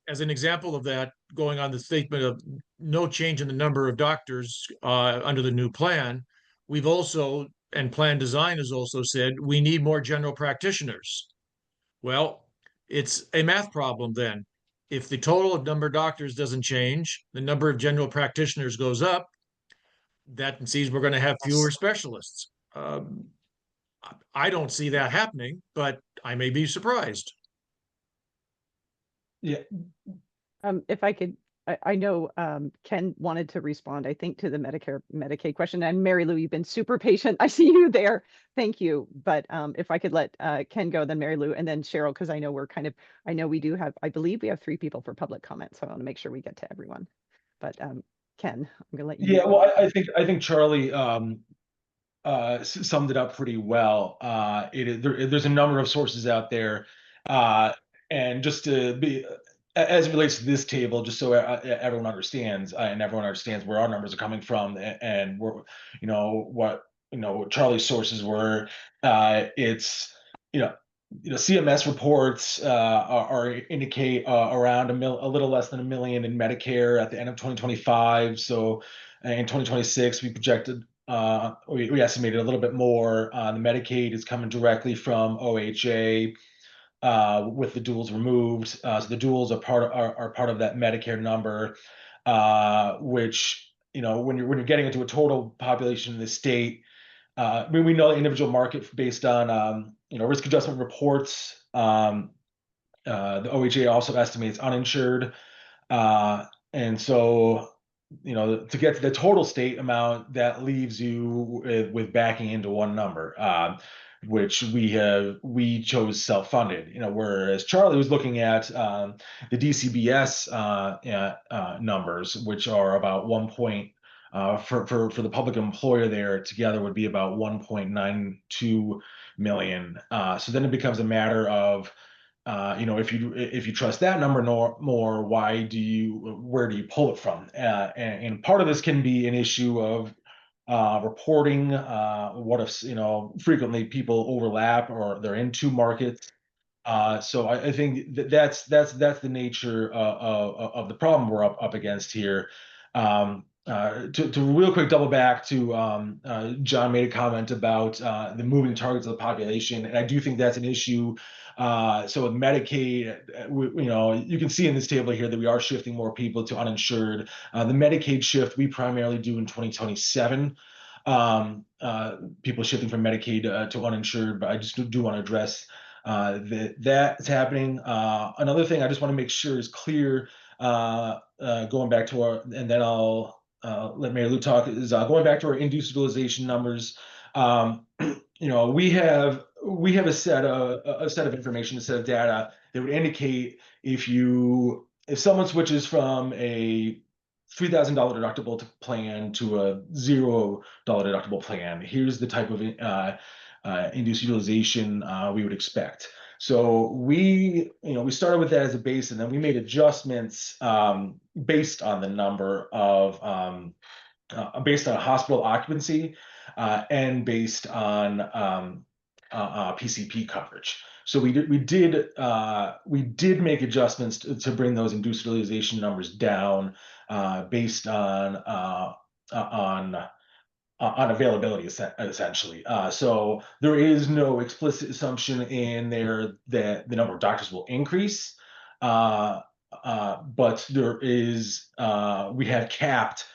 As an example of that, going on the statement of no change in the number of doctors under the new plan, we've also, and plan design has also said, we need more general practitioners. Well, it's a math problem then. If the total number of doctors doesn't change, the number of general practitioners goes up, that means we're going to have fewer specialists. I don't see that happening, but I may be surprised. Yeah. If I could, I know Ken wanted to respond, I think, to the Medicaid question. And Mary Lou, you've been super patient. I see you there. Thank you. But if I could let Ken go, then Mary Lou, and then Cheryl, because I know I know we do have, I believe we have 3 people for public comment. So I want to make sure we get to everyone. But Ken, I'm gonna let you. Yeah, well, I think Charlie summed it up pretty well. There's a number of sources out there, and just to be, as it relates to this table, just so everyone understands, and everyone understands where our numbers are coming from, and where, what Charlie's sources were. It's CMS reports indicate around a little less than 1 million in Medicare at the end of 2025. So in 2026, we projected, we estimated a little bit more. The Medicaid is coming directly from OHA with the duals removed. So the duals are part of that Medicare number, which when you're getting into a total population in the state. We know the individual market based on risk adjustment reports. The OHA also estimates uninsured, and so to get to the total state amount, that leaves you with backing into one number, which we chose self-funded. Whereas Charlie was looking at the DCBS numbers, which are about 1 point. For the public employer there together would be about 1.92 million. So then it becomes a matter of, if you trust that number more, where do you pull it from? And part of this can be an issue of reporting. What if frequently people overlap or they're in 2 markets? So I think that's the nature of the problem we're up against here. To real quick double back to John made a comment about the moving targets of the population, and I do think that's an issue. So with Medicaid, you can see in this table here that we are shifting more people to uninsured. The Medicaid shift we primarily do in 2027. People shifting from Medicaid to uninsured, but I just do want to address that's happening. Another thing I just want to make sure is clear, going back to our, and then I'll let Mary Lou talk, is going back to our induced utilization numbers. We have a set of information, a set of data that would indicate if someone switches from a $3,000 deductible plan to a $0 deductible plan. Here's the type of induced utilization we would expect. So we started with that as a base, and then we made adjustments based on the number of based on hospital occupancy and based on PCP coverage. So we did make adjustments to bring those induced utilization numbers down based on availability essentially. So there is no explicit assumption in there that the number of doctors will increase, but there is we have capped.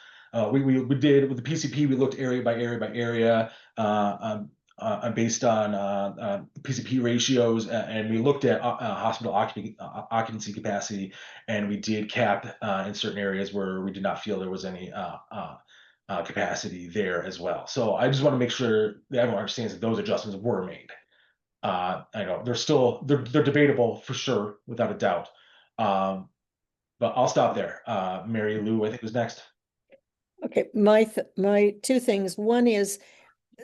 We did with the PCP. We looked area by area based on PCP ratios, and we looked at hospital occupancy capacity, and we did cap in certain areas where we did not feel there was any capacity there as well. So I just want to make sure that everyone understands that those adjustments were made. I know they're debatable for sure, without a doubt. But I'll stop there. Mary Lou, I think, was next. Okay, my two things. One is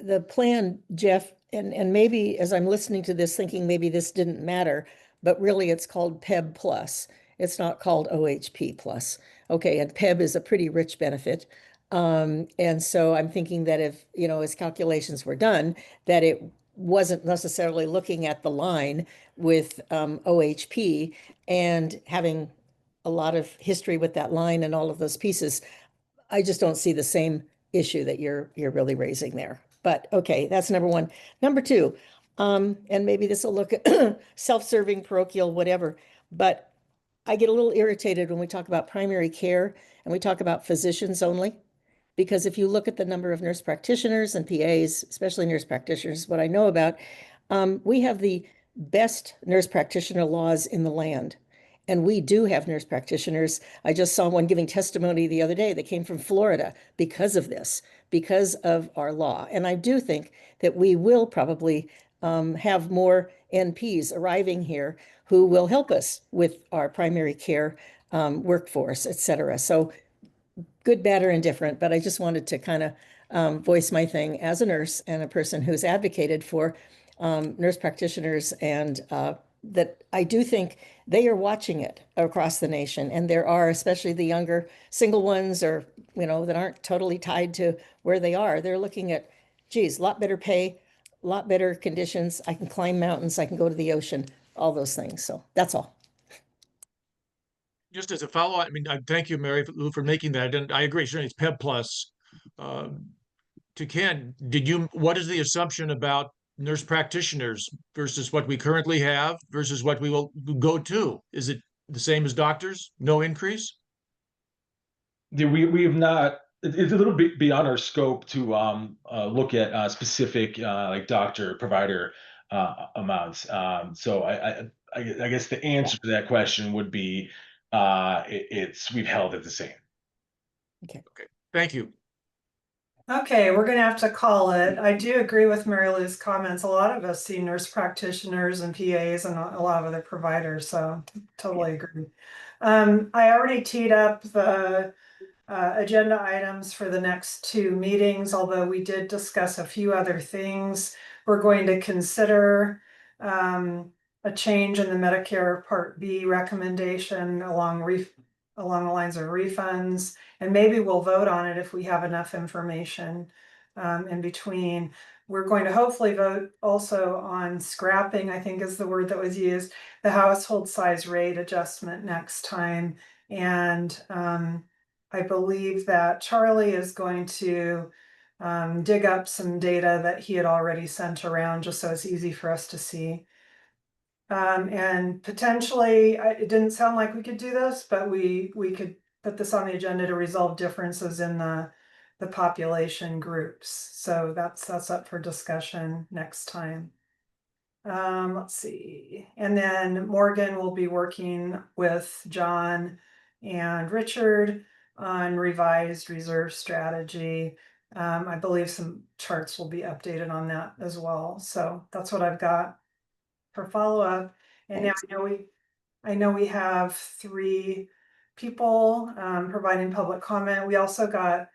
the plan, Jeff, and maybe as I'm listening to this, thinking maybe this didn't matter, but really it's called PEB plus. It's not called OHP plus. Okay, and PEB is a pretty rich benefit. And so I'm thinking that if, as calculations were done, that it wasn't necessarily looking at the line with OHP and having a lot of history with that line and all of those pieces. I just don't see the same issue that you're really raising there. But okay, that's number one. Number two, and maybe this will look at self-serving, parochial, whatever, but I get a little irritated when we talk about primary care and we talk about physicians only. Because if you look at the number of nurse practitioners and PAs, especially nurse practitioners, what I know about, we have the best nurse practitioner laws in the land. And we do have nurse practitioners. I just saw one giving testimony the other day that came from Florida because of this, because of our law. And I do think that we will probably have more NPs arriving here who will help us with our primary care workforce, et cetera. So good, bad, or indifferent, but I just wanted to kind of voice my thing as a nurse and a person who's advocated for nurse practitioners, and that I do think they are watching it across the nation. And there are, especially the younger single ones or, that aren't totally tied to where they are. They're looking at, geez, a lot better pay, a lot better conditions. I can climb mountains, I can go to the ocean, all those things. So that's all. Just as a follow-up, I mean, thank you, Mary Lou, for making that. And I agree, certainly it's PEB plus. To Ken, what is the assumption about nurse practitioners versus what we currently have versus what we will go to? Is it the same as doctors? No increase? Yeah, we have not. It's a little bit beyond our scope to look at specific like doctor provider amounts. So I guess the answer to that question would be we've held it the same. Okay, thank you. Okay, we're gonna have to call it. I do agree with Mary Lou's comments. A lot of us see nurse practitioners and PAs and a lot of other providers, so totally agree. I already teed up the agenda items for the next two meetings, although we did discuss a few other things. We're going to consider a change in the Medicare Part B recommendation along the lines of refunds, and maybe we'll vote on it if we have enough information in between. We're going to hopefully vote also on scrapping, I think is the word that was used, the household size rate adjustment next time. And I believe that Charlie is going to dig up some data that he had already sent around just so it's easy for us to see. And potentially, it didn't sound like we could do this, but we could put this on the agenda to resolve differences in the population groups. So that's up for discussion next time. Let's see. And then Morgan will be working with John and Richard on revised reserve strategy. I believe some charts will be updated on that as well. So that's what I've got for follow-up. And now I know we have 3 people providing public comment. We also got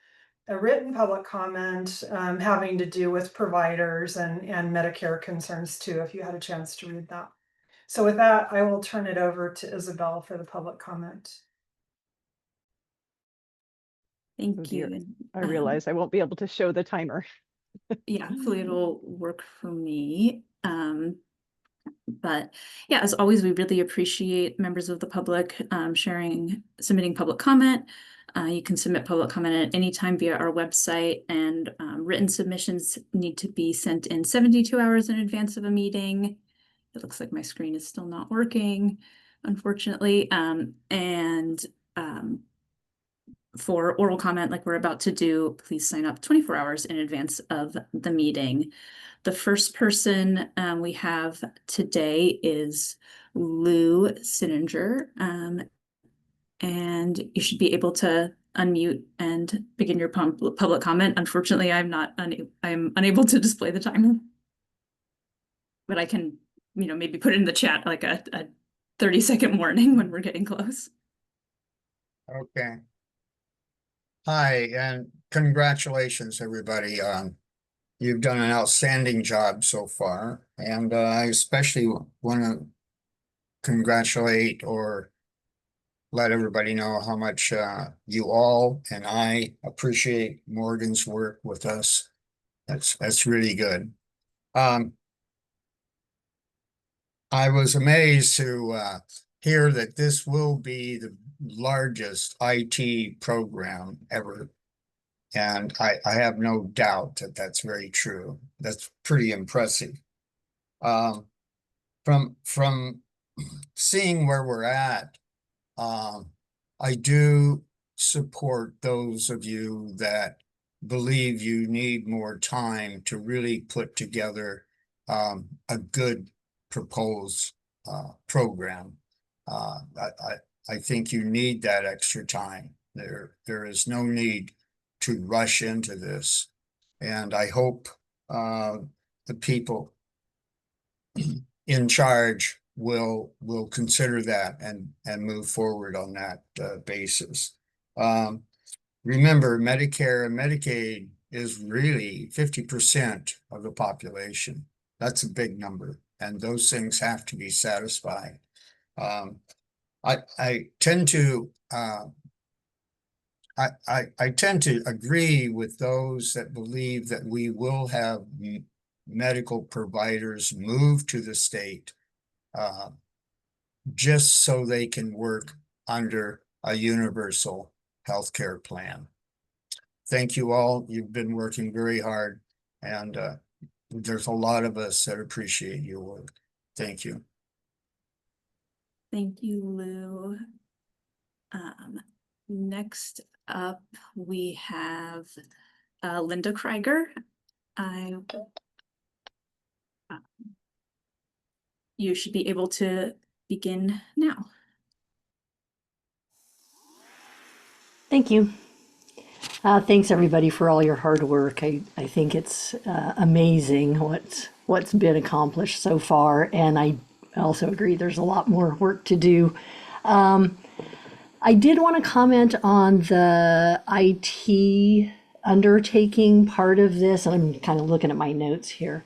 a written public comment having to do with providers and Medicare concerns too, if you had a chance to read that. So with that, I will turn it over to Isabel for the public comment. Oh Thank dear. you. And, I realize I won't be able to show the timer. yeah, hopefully it'll work for me. But yeah, as always, we really appreciate members of the public submitting public comment. You can submit public comment at any time via our website, and written submissions need to be sent in 72 hours in advance of a meeting. It looks like my screen is still not working, unfortunately. For oral comment like we're about to do, please sign up 24 hours in advance of the meeting. The first person we have today is Lou Sininger, and you should be able to unmute and begin your public comment. Unfortunately, I'm unable to display the timer, but I can, maybe put it in the chat like a 30-second warning when we're getting close. Okay. Hi, and congratulations, everybody. You've done an outstanding job so far, and I especially want to congratulate or let everybody know how much you all and I appreciate Morgan's work with us. That's really good. I was amazed to hear that this will be the largest IT program ever. And I have no doubt that that's very true. That's pretty impressive. From seeing where we're at, I do support those of you that believe you need more time to really put together a good proposed program. I think you need that extra time. There is no need to rush into this. And I hope the people in charge will consider that and move forward on that basis. Remember, Medicare and Medicaid is really 50% of the population. That's a big number, and those things have to be satisfied. I tend to I tend to agree with those that believe that we will have medical providers move to the state just so they can work under a universal healthcare plan. Thank you all. You've been working very hard, and there's a lot of us that appreciate your work. Thank you. Thank you, Lou. Next up, we have Linda Krieger. You should be able to begin now. Thank you. Thanks everybody for all your hard work. I think it's amazing what's been accomplished so far, and I also agree there's a lot more work to do. I did want to comment on the IT undertaking part of this, and I'm kind of looking at my notes here.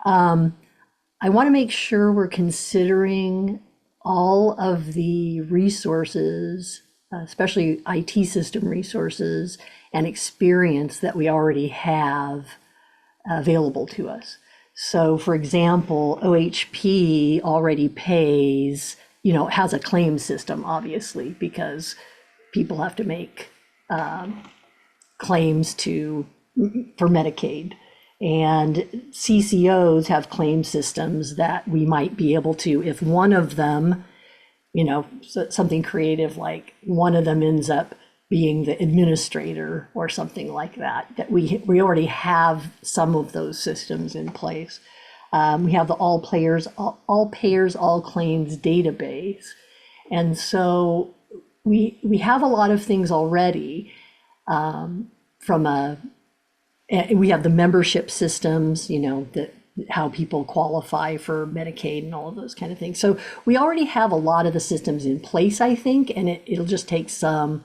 I want to make sure we're considering all of the resources, especially IT system resources and experience that we already have available to us. So for example, OHP already pays, has a claim system, obviously, because people have to make claims for Medicaid. And CCOs have claim systems that we might be able to, if one of them, something creative like one of them ends up being the administrator or something like that, that we already have some of those systems in place. We have the all payers, all claims database. And so we have a lot of things already we have the membership systems, that how people qualify for Medicaid and all of those kind of things. So we already have a lot of the systems in place, I think, and it'll just take some.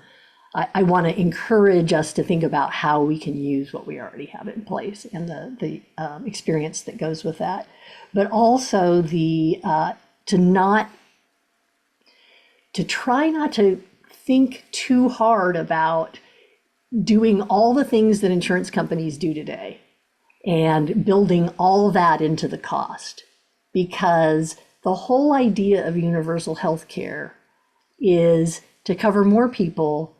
I want to encourage us to think about how we can use what we already have in place and the experience that goes with that, but also to try not to think too hard about doing all the things that insurance companies do today and building all that into the cost, because the whole idea of universal health care is to cover more people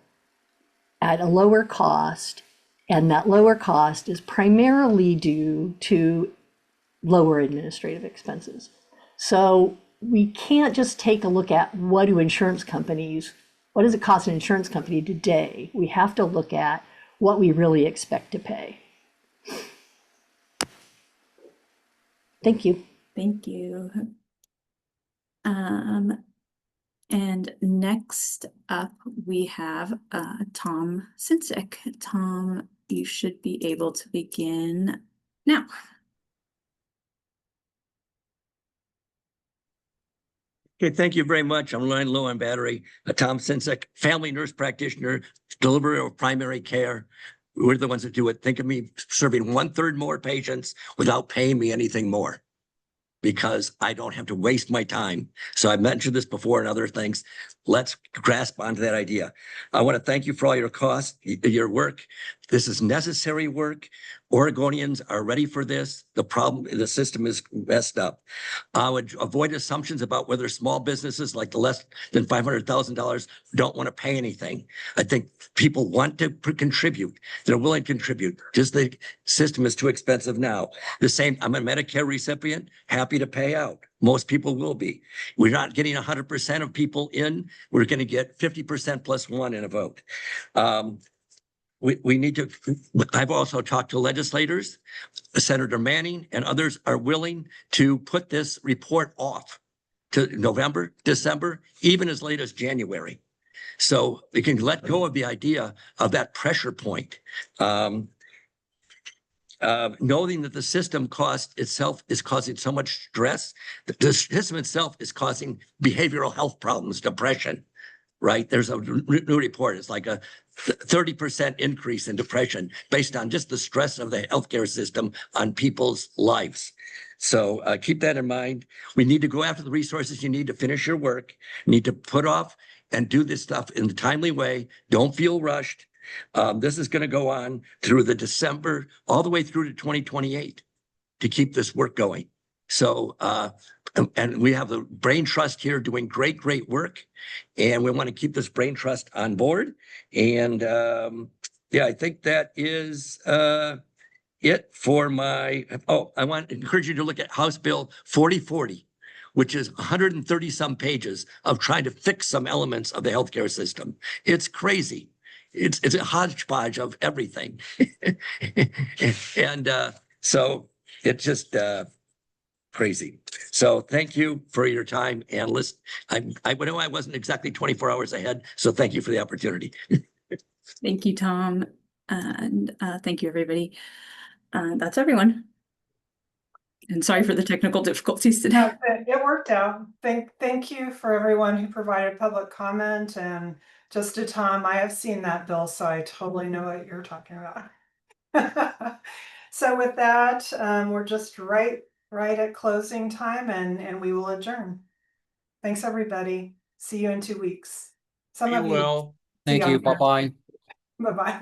at a lower cost, and that lower cost is primarily due to lower administrative expenses. So we can't just take a look at what does it cost an insurance company today? We have to look at what we really expect to pay. Thank you. Thank you. And next up, we have Tom Sinsick. Tom, you should be able to begin now. Okay, thank you very much. I'm running low on battery. Tom Sinsick, family nurse practitioner, delivery of primary care. We're the ones that do it. Think of me serving 1/3 more patients without paying me anything more, because I don't have to waste my time. So I mentioned this before and other things. Let's grasp onto that idea. I want to thank you for all your costs, your work. This is necessary work. Oregonians are ready for this. The system is messed up. I would avoid assumptions about whether small businesses like the less than $500,000 don't want to pay anything. I think people want to contribute. They're willing to contribute. Just the system is too expensive now. The same, I'm a Medicare recipient, happy to pay out. Most people will be. We're not getting 100% of people in. We're going to get 50% plus one in a vote. We need to, I've also talked to legislators, Senator Manning and others are willing to put this report off to November, December, even as late as January. So we can let go of the idea of that pressure point. Knowing that the system cost itself is causing so much stress, the system itself is causing behavioral health problems, depression, right? There's a new report. It's like a 30% increase in depression based on just the stress of the healthcare system on people's lives. So keep that in mind. We need to go after the resources you need to finish your work. You need to put off and do this stuff in a timely way. Don't feel rushed. This is going to go on through the December, all the way through to 2028 to keep this work going. So, and we have the Brain Trust here doing great work, and we want to keep this Brain Trust on board. And yeah, I think that is it for my, I want to encourage you to look at House Bill 4040, which is 130 some pages of trying to fix some elements of the healthcare system. It's crazy. It's a hodgepodge of everything. And so it's just crazy. So thank you for your time and listen. I know I wasn't exactly 24 hours ahead, so thank you for the opportunity. Thank you, Tom. And thank you, everybody. That's everyone. And sorry for the technical difficulties today. No, it worked out. Thank you for everyone who provided public comment, and just to Tom, I have seen that bill, so I totally know what you're talking about. So with that, we're just right at closing time, and we will adjourn. Thanks, everybody. See you in 2 weeks. Some Be of you. well. Thank you. Bye-bye. Bye-bye.